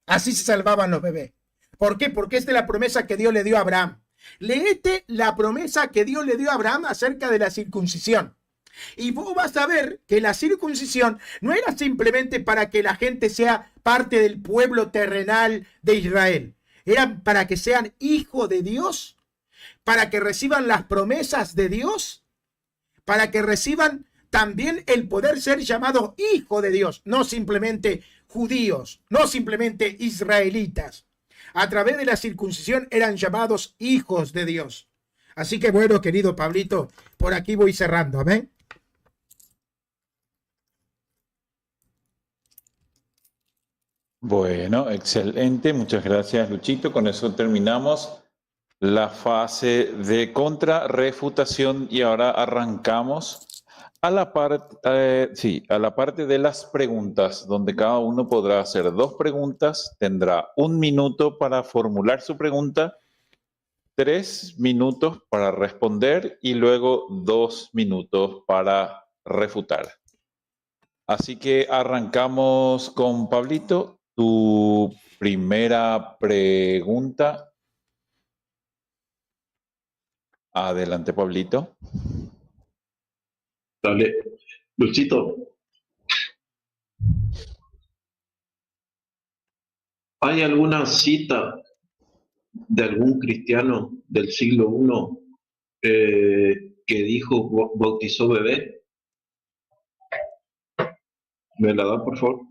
Así se salvaban los bebés. ¿Por qué? Porque esta es la promesa que Dios le dio a Abraham. Léete la promesa que Dios le dio a Abraham acerca de la circuncisión. Y vos vas a ver que la circuncisión no era simplemente para que la gente sea parte del pueblo terrenal de Israel. Era para que sean hijos de Dios, para que reciban las promesas de Dios, para que reciban también el poder ser llamados hijos de Dios, no simplemente judíos, no simplemente israelitas. A través de la circuncisión eran llamados hijos de Dios. Así que bueno, querido Pablito, por aquí voy cerrando. Amén. Bueno, excelente. Muchas gracias, Luchito. Con eso terminamos la fase de contrarrefutación y ahora arrancamos a la parte de las preguntas, donde cada uno podrá hacer 2 preguntas, tendrá 1 minuto para formular su pregunta, 3 minutos para responder y luego 2 minutos para refutar. Así que arrancamos con Pablito. Tu primera pregunta. Adelante, Pablito. Dale, Luchito. ¿Hay alguna cita de algún cristiano del siglo I que dijo bautizó bebé? ¿Me la da, por favor?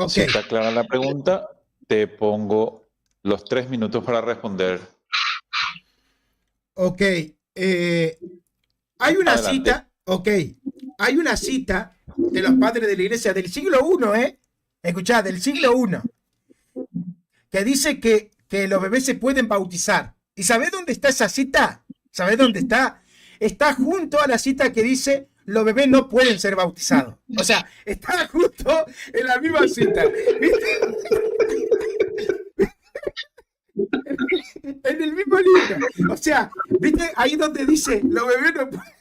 Ok. Si está clara la pregunta, te pongo los 3 minutos para responder. Ok. Hay una Adelante. cita, ok. Hay una cita de los padres de la iglesia del siglo I, escuchá, del siglo I, que dice que los bebés se pueden bautizar. ¿Y sabés dónde está esa cita? ¿Sabés dónde está? Está junto a la cita que dice los bebés no pueden ser bautizados. O sea, está justo en la misma cita. ¿Viste? En el mismo libro. O sea, ¿viste? Ahí donde dice los bebés no pueden.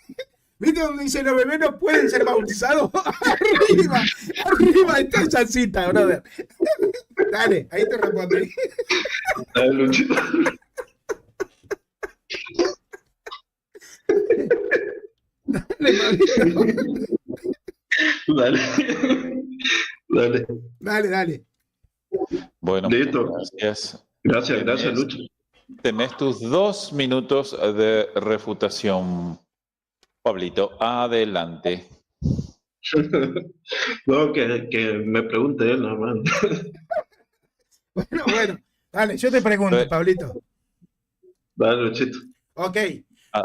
¿Viste donde dice los bebés no pueden ser bautizados? Arriba está esa cita, brother. Dale, ahí te respondo. Dale, Luchito. Dale. Dale. Dale, dale. Bueno, Listo. gracias. Gracias, Lucho. Tenés tus 2 minutos de refutación, Pablito. Adelante. No, que me pregunte él nada más. Bueno. Dale, yo te pregunto, Pablito. Dale, Luchito. Ok.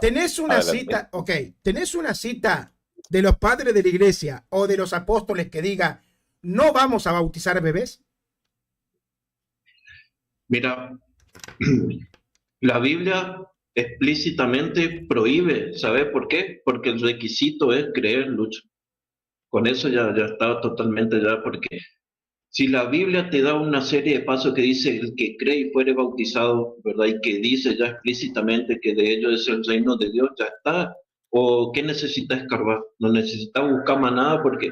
¿Tenés una Adelante. cita? Ok. ¿Tenés una cita de los padres de la iglesia o de los apóstoles que diga no vamos a bautizar bebés? Mira, la Biblia explícitamente prohíbe, ¿sabes por qué? Porque el requisito es creer, Lucho. Con eso ya está totalmente ya, porque si la Biblia te da una serie de pasos que dice el que cree y fuere bautizado, ¿verdad? Y que dice ya explícitamente que de ello es el reino de Dios, ya está. ¿O qué necesita escarbar? No necesita buscar más nada porque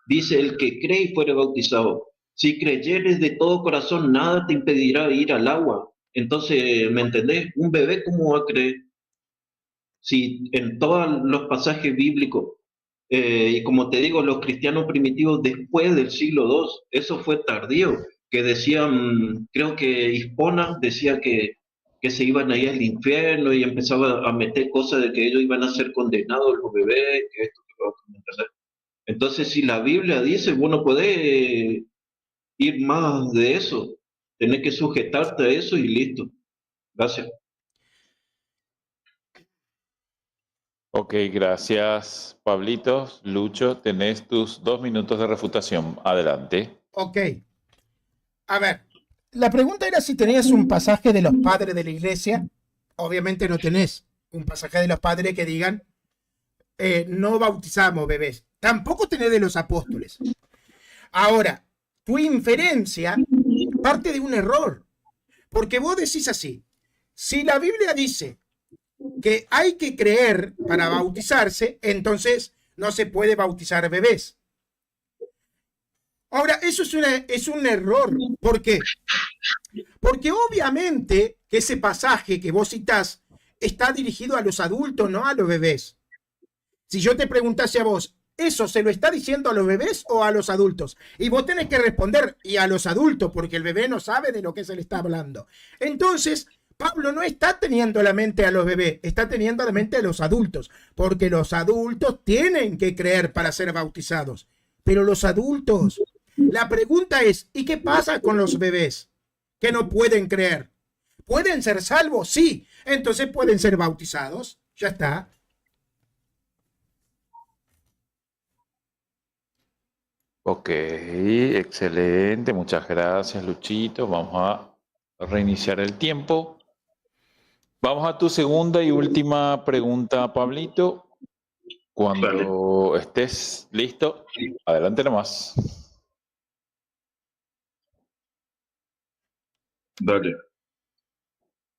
dice el que cree y fuere bautizado. Si creyeres de todo corazón, nada te impedirá ir al agua. Entonces, ¿me entendés? Un bebé, ¿cómo va a creer? Si en todos los pasajes bíblicos, y como te digo, los cristianos primitivos después del siglo II, eso fue tardío, que decían, creo que Hispona decía que se iban a ir al infierno y empezaba a meter cosas de que ellos iban a ser condenados los bebés, que esto, que lo otro, ¿me entendés? Entonces, si la Biblia dice, vos no podés ir más de eso, tenés que sujetarte a eso y listo. Gracias. Ok, gracias, Pablito. Lucho, tenés tus 2 minutos de refutación. Adelante. Ok. A ver, la pregunta era si tenías un pasaje de los padres de la iglesia. Obviamente no tenés un pasaje de los padres que digan no bautizamos bebés. Tampoco tenés de los apóstoles. Ahora, tu inferencia parte de un error. Porque vos decís así, si la Biblia dice que hay que creer para bautizarse, entonces no se puede bautizar bebés. Ahora, eso es un error. ¿Por qué? Porque obviamente que ese pasaje que vos citás está dirigido a los adultos, no a los bebés. Si yo te preguntase a vos, ¿eso se lo está diciendo a los bebés o a los adultos? Y vos tenés que responder, y a los adultos, porque el bebé no sabe de lo que se le está hablando. Entonces, Pablo no está teniendo a la mente a los bebés, está teniendo a la mente a los adultos, porque los adultos tienen que creer para ser bautizados. Pero los adultos, la pregunta es, ¿y qué pasa con los bebés que no pueden creer? ¿Pueden ser salvos? Sí. Entonces pueden ser bautizados. Ya está. Ok, excelente. Muchas gracias, Luchito. Vamos a reiniciar el tiempo. Vamos a tu segunda y última pregunta, Pablito. Cuando estés listo, adelante nomás. Dale.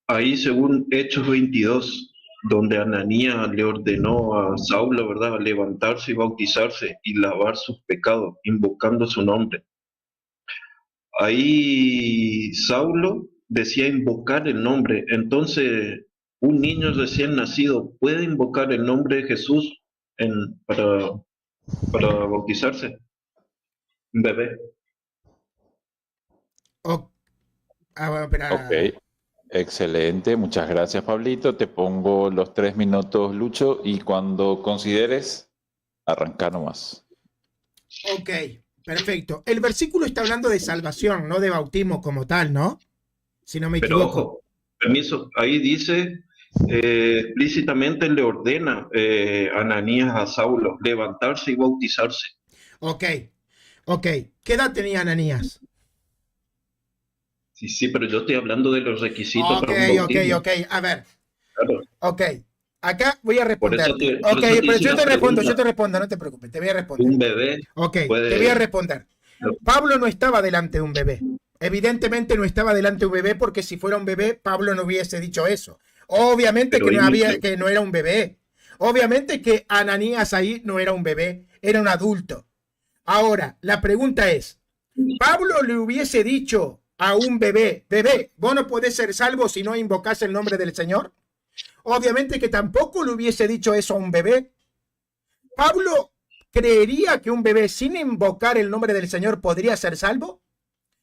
Ahí, según Hechos 22, donde Ananías le ordenó a Saulo, ¿verdad?, levantarse y bautizarse y lavar sus pecados, invocando su nombre. Ahí Saulo decía invocar el nombre. Entonces, un niño recién nacido puede invocar el nombre de Jesús para bautizarse. Un bebé. Ok, excelente. Muchas gracias, Pablito. Te pongo los 3 minutos, Lucho, y cuando consideres, arranca nomás. Ok, perfecto. El versículo está hablando de salvación, no de bautismo como tal, ¿no? Si no me Pero equivoco. ojo, permiso, ahí dice explícitamente le ordena Ananías a Saulo levantarse y bautizarse. Ok. ¿Qué edad tenía Ananías? Sí, pero yo estoy hablando de los requisitos Ok. para un bautismo. A ver. Claro. Ok. Acá voy a responder. Por eso Ok, te pero hice yo la te respondo, pregunta. no te preocupes, te voy a responder. Un bebé Ok, puede... te voy a responder. Pablo no estaba delante de un bebé. Evidentemente no estaba delante de un bebé porque si fuera un bebé, Pablo no hubiese dicho eso. Obviamente Pero que no era un bebé. Obviamente que Ananías ahí no era un bebé, era un adulto. Ahora, la pregunta es, ¿Pablo le hubiese dicho a un bebé, vos no podés ser salvo si no invocás el nombre del Señor? Obviamente que tampoco le hubiese dicho eso a un bebé. ¿Pablo creería que un bebé sin invocar el nombre del Señor podría ser salvo?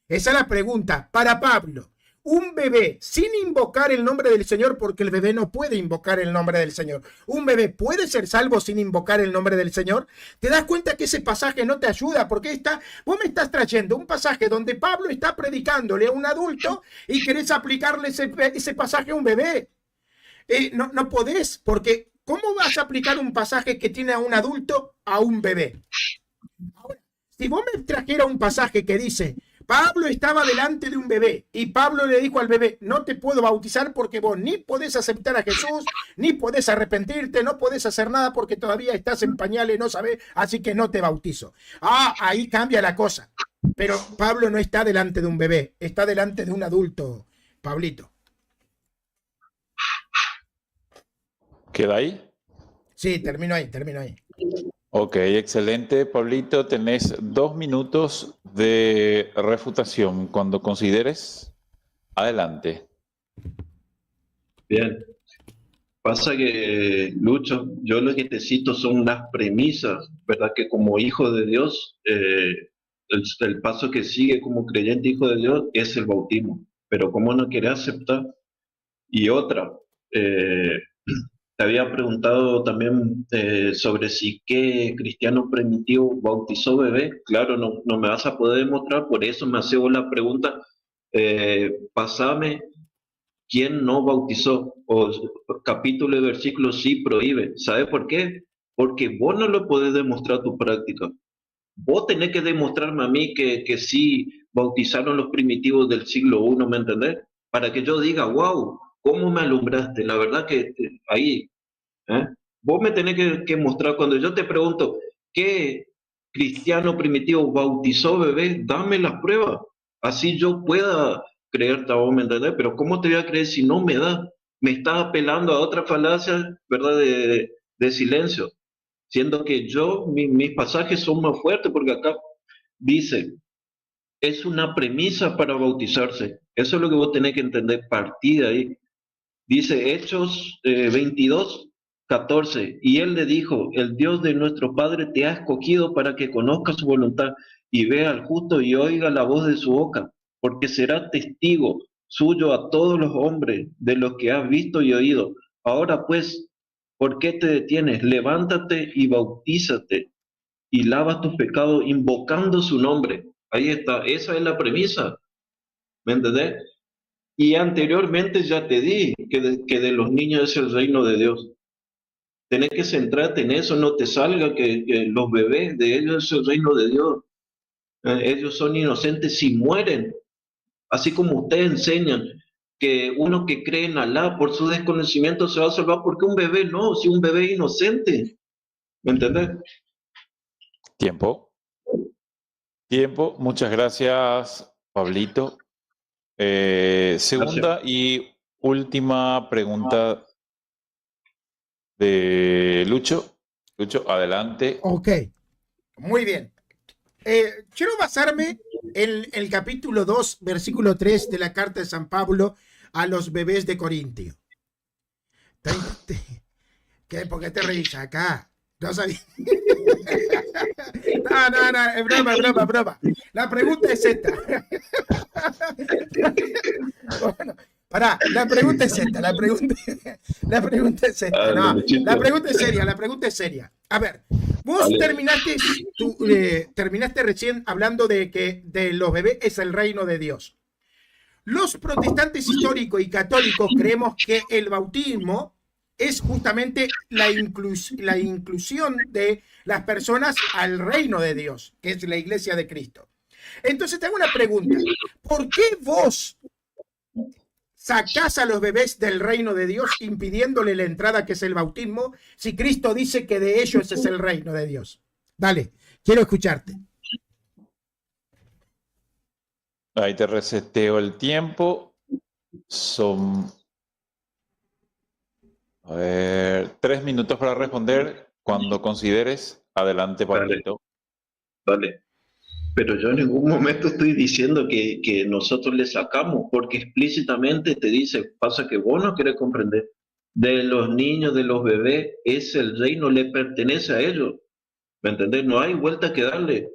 Esa es la pregunta. Para Pablo, un bebé sin invocar el nombre del Señor, porque el bebé no puede invocar el nombre del Señor. ¿Un bebé puede ser salvo sin invocar el nombre del Señor? ¿Te das cuenta que ese pasaje no te ayuda? Porque vos me estás trayendo un pasaje donde Pablo está predicándole a un adulto y querés aplicarle ese pasaje a un bebé. No podés, porque ¿cómo vas a aplicar un pasaje que tiene a un adulto a un bebé? Ahora, si vos me trajeras un pasaje que dice, Pablo estaba delante de un bebé y Pablo le dijo al bebé, no te puedo bautizar porque vos ni podés aceptar a Jesús, ni podés arrepentirte, no podés hacer nada porque todavía estás en pañales, no sabés, así que no te bautizo. Ahí cambia la cosa. Pero Pablo no está delante de un bebé, está delante de un adulto, Pablito. ¿Queda ahí? Sí, termino ahí. Ok, excelente, Pablito. Tenés 2 minutos de refutación. Cuando consideres, adelante. Bien. Pasa que, Lucho, yo lo que te cito son las premisas, ¿verdad? Que como hijo de Dios, el paso que sigue como creyente hijo de Dios es el bautismo. Pero ¿cómo no querés aceptar? Y otra, te había preguntado también sobre si qué cristiano primitivo bautizó bebé. Claro, no me vas a poder demostrar, por eso me haceo la pregunta. Pasame quién no bautizó, o capítulo y versículo sí prohíbe. ¿Sabe por qué? Porque vos no lo podés demostrar a tu práctica. Vos tenés que demostrarme a mí que sí bautizaron los primitivos del siglo I, ¿me entendés? Para que yo diga, wow, ¿cómo me alumbraste? La verdad que ahí, ¿eh? Vos me tenés que mostrar, cuando yo te pregunto, ¿qué cristiano primitivo bautizó bebé? Dame las pruebas, así yo pueda creerte a vos, ¿me entendés? Pero ¿cómo te voy a creer si no me da? Me estás apelando a otra falacia, ¿verdad? De silencio, siendo que mis pasajes son más fuertes, porque acá dice, es una premisa para bautizarse. Eso es lo que vos tenés que entender, partida ahí. Dice Hechos 22:14, y él le dijo, el Dios de nuestro Padre te ha escogido para que conozca su voluntad y vea al justo y oiga la voz de su boca, porque será testigo suyo a todos los hombres de los que has visto y oído. Ahora pues, ¿por qué te detienes? Levántate y bautízate y lava tus pecados invocando su nombre. Ahí está, esa es la premisa, ¿me entendés? Y anteriormente ya te di que de los niños es el reino de Dios. Tenés que centrarte en eso, no te salga que los bebés de ellos es el reino de Dios. Ellos son inocentes si mueren, así como ustedes enseñan que uno que cree en Alá por su desconocimiento se va a salvar, porque un bebé no, si un bebé es inocente, ¿me entendés? Tiempo. Tiempo. Muchas gracias, Pablito. Segunda y última pregunta de Lucho. Lucho, adelante. Ok, muy bien. Quiero basarme en el capítulo 2, versículo 3 de la carta de San Pablo a los bebés de Corintio. ¿Por qué te reís acá? No sabía. No, es broma. La pregunta es esta. Bueno, pará, la pregunta es esta. La pregunta es esta. No, la pregunta es seria. A ver, vos terminaste recién hablando de que de los bebés es el reino de Dios. Los protestantes históricos y católicos creemos que el bautismo es justamente la inclusión de las personas al reino de Dios, que es la iglesia de Cristo. Entonces tengo una pregunta. ¿Por qué vos sacás a los bebés del reino de Dios impidiéndole la entrada, que es el bautismo, si Cristo dice que de ellos es el reino de Dios? Dale, quiero escucharte. Ahí te reseteo el tiempo. Son 3 minutos para responder. Cuando consideres, adelante, Pablito. Dale. Pero yo en ningún momento estoy diciendo que nosotros le sacamos, porque explícitamente te dice, pasa que vos no querés comprender. De los niños, de los bebés, es el reino, le pertenece a ellos. ¿Me entendés? No hay vuelta que darle.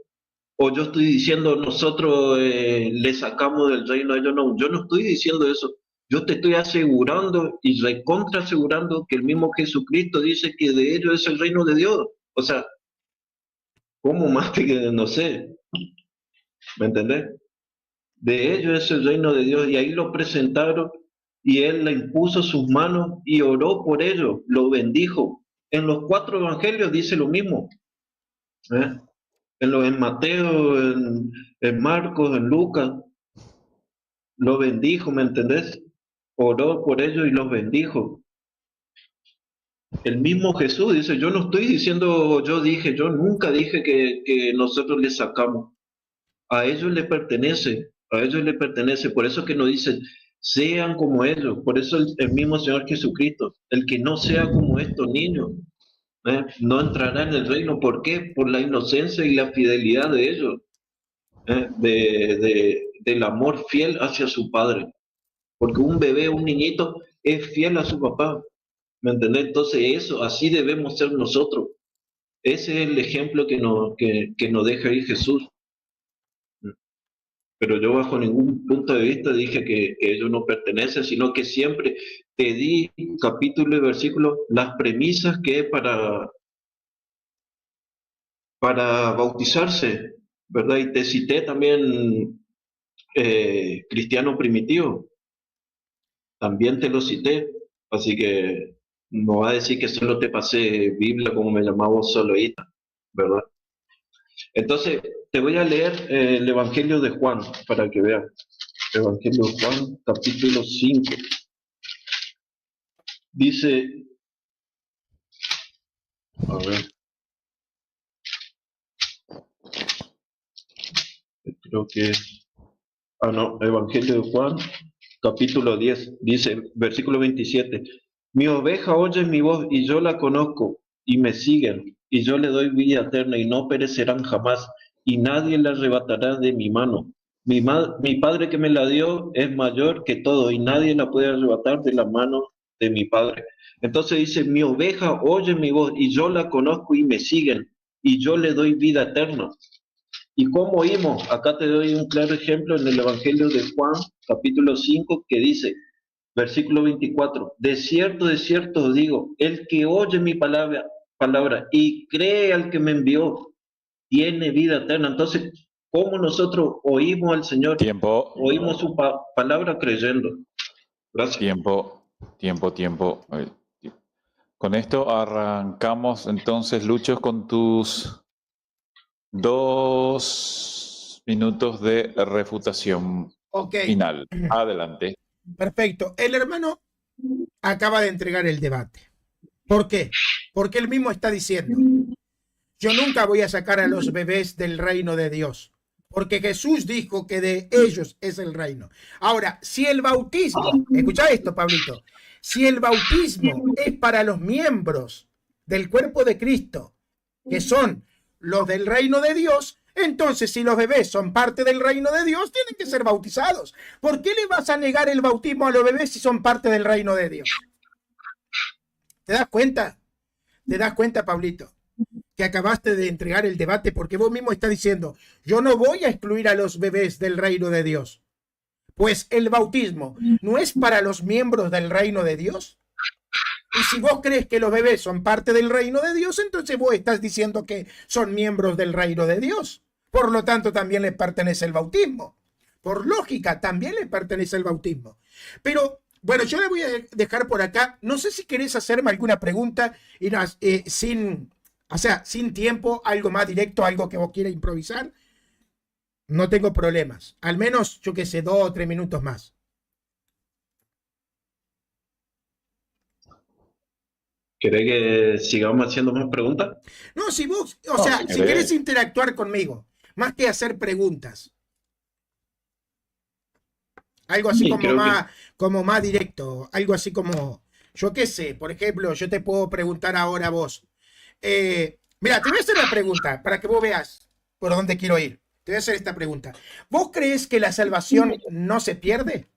O yo estoy diciendo, nosotros le sacamos del reino a ellos. No, yo no estoy diciendo eso. Yo te estoy asegurando y recontra asegurando que el mismo Jesucristo dice que de ellos es el reino de Dios. O sea, ¿cómo más que no sé? ¿Me entendés? De ellos es el reino de Dios, y ahí lo presentaron y él le impuso sus manos y oró por ellos, lo bendijo. En los 4 evangelios dice lo mismo. En Mateo, en Marcos, en Lucas, lo bendijo, ¿me entendés? Oró por ellos y los bendijo. El mismo Jesús dice, yo no estoy diciendo, yo nunca dije que nosotros les sacamos. A ellos les pertenece, por eso que nos dicen, sean como ellos, por eso el mismo Señor Jesucristo, el que no sea como estos niños, no entrará en el reino. ¿Por qué? Por la inocencia y la fidelidad de ellos, del amor fiel hacia su padre, porque un bebé, un niñito, es fiel a su papá, ¿me entendés? Entonces eso, así debemos ser nosotros. Ese es el ejemplo que nos deja ahí Jesús. Pero yo bajo ningún punto de vista dije que ellos no pertenecen, sino que siempre te di capítulo y versículo, las premisas que es para bautizarse, ¿verdad? Y te cité también cristiano primitivo, también te lo cité, así que no va a decir que solo te pasé Biblia como me llamaba soloísta, ¿verdad? Entonces, te voy a leer el Evangelio de Juan para que vean. Evangelio de Juan, capítulo 5. Dice, a ver, creo que es, Evangelio de Juan, capítulo 10, dice, versículo 27. Mi oveja oye mi voz y yo la conozco y me siguen, y yo le doy vida eterna y no perecerán jamás, y nadie la arrebatará de mi mano. Mi Padre que me la dio es mayor que todo, y nadie la puede arrebatar de la mano de mi Padre. Entonces dice, mi oveja oye mi voz y yo la conozco y me siguen, y yo le doy vida eterna. ¿Y cómo oímos? Acá te doy un claro ejemplo en el Evangelio de Juan, capítulo 5, que dice, versículo 24, de cierto os digo, el que oye mi palabra y cree al que me envió, tiene vida eterna. Entonces, ¿cómo nosotros oímos al Señor? Tiempo, Oímos su palabra creyendo. Gracias. tiempo. Con esto arrancamos entonces, Lucho, con tus 2 minutos de refutación Ok, final. Adelante. perfecto. El hermano acaba de entregar el debate. ¿Por qué? Porque él mismo está diciendo, yo nunca voy a sacar a los bebés del reino de Dios, porque Jesús dijo que de ellos es el reino. Ahora, si el bautismo, escucha esto, Pablito, si el bautismo es para los miembros del cuerpo de Cristo, que son los del reino de Dios, entonces si los bebés son parte del reino de Dios, tienen que ser bautizados. ¿Por qué le vas a negar el bautismo a los bebés si son parte del reino de Dios? ¿Te das cuenta? ¿Te das cuenta, Pablito? Que acabaste de entregar el debate porque vos mismo estás diciendo, yo no voy a excluir a los bebés del reino de Dios. Pues el bautismo no es para los miembros del reino de Dios. Y si vos crees que los bebés son parte del reino de Dios, entonces vos estás diciendo que son miembros del reino de Dios. Por lo tanto, también les pertenece el bautismo. Por lógica, también les pertenece el bautismo. Pero, bueno, yo le voy a dejar por acá. No sé si querés hacerme alguna pregunta y sin tiempo, algo más directo, algo que vos quieras improvisar. No tengo problemas. Al menos, yo qué sé, 2 o 3 minutos más. ¿Querés que sigamos haciendo más preguntas? No, si vos, o sea, si querés interactuar conmigo, más que hacer preguntas. Algo así Sí, como más directo, algo así como, yo qué sé, por ejemplo, yo te puedo preguntar ahora a vos. Mira, te voy a hacer una pregunta para que vos veas por dónde quiero ir. Te voy a hacer esta pregunta. ¿Vos crees que la salvación no se pierde?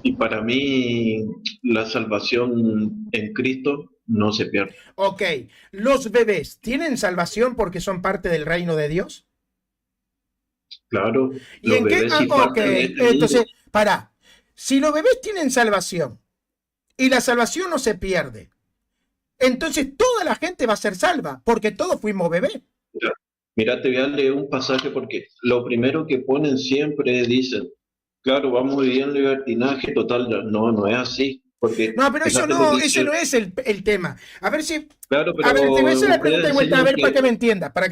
Y para mí, la salvación en Cristo no se pierde. Ok, ¿los bebés tienen salvación porque son parte del reino de Dios? Claro. ¿Y en qué? Ok, entonces, pará. Si los bebés tienen salvación y la salvación no se pierde, entonces toda la gente va a ser salva, porque todos fuimos bebés. Mira, te voy a leer un pasaje porque lo primero que ponen siempre dicen, claro, vamos a vivir en libertinaje total. No, no es así. Porque, no, pero ese no es el tema. A ver si... Claro, pero a ver, te voy a hacer la pregunta de vuelta, a ver, para que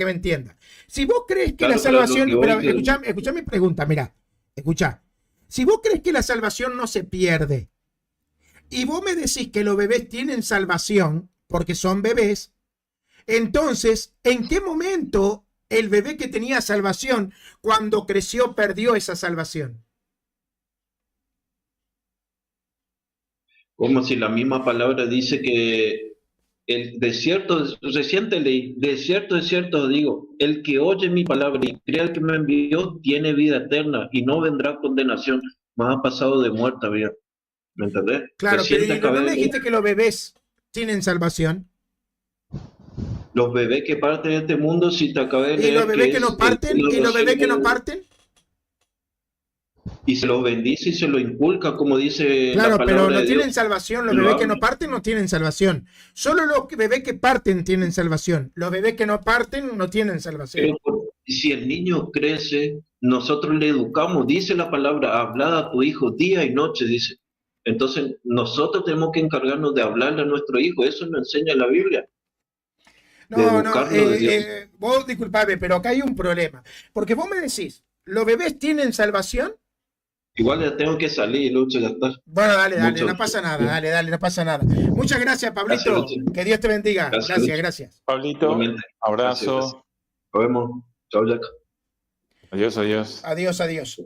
me entienda. Si vos crees que la salvación... Pero escuchá mi pregunta, mira. Escuchá. Si vos crees que la salvación no se pierde, y vos me decís que los bebés tienen salvación, porque son bebés, entonces, ¿en qué momento el bebé que tenía salvación, cuando creció, perdió esa salvación? como si la misma palabra dice que el reciente ley, de cierto digo, el que oye mi palabra y cree al que me envió, tiene vida eterna y no vendrá condenación, más ha pasado de muerte, había. ¿Me entendés? Claro, Reciente pero ¿no me dijiste que los bebés tienen salvación? Los bebés que parten de este mundo, si te acabé de leer. ¿Y los bebés que no parten? ¿Y los bebés que no parten? Y se los bendice y se los inculca, como dice claro, la palabra pero no de tienen Dios. salvación. Los bebés que no parten no tienen salvación. Solo los bebés que parten tienen salvación. Los bebés que no parten no tienen salvación. Pero si el niño crece, nosotros le educamos, dice la palabra, habla a tu hijo día y noche, dice. Entonces, nosotros tenemos que encargarnos de hablarle a nuestro hijo, eso nos enseña la Biblia. No, vos disculpame, pero acá hay un problema. Porque vos me decís, ¿los bebés tienen salvación? Igual ya tengo que salir, Lucho, ya está. Bueno, dale, no pasa nada, dale, no pasa nada. Muchas gracias, Pablito. Gracias, que Dios te bendiga. Gracias. Pablito, abrazo. Gracias. Nos vemos. Chao, Jack. Adiós. Adiós.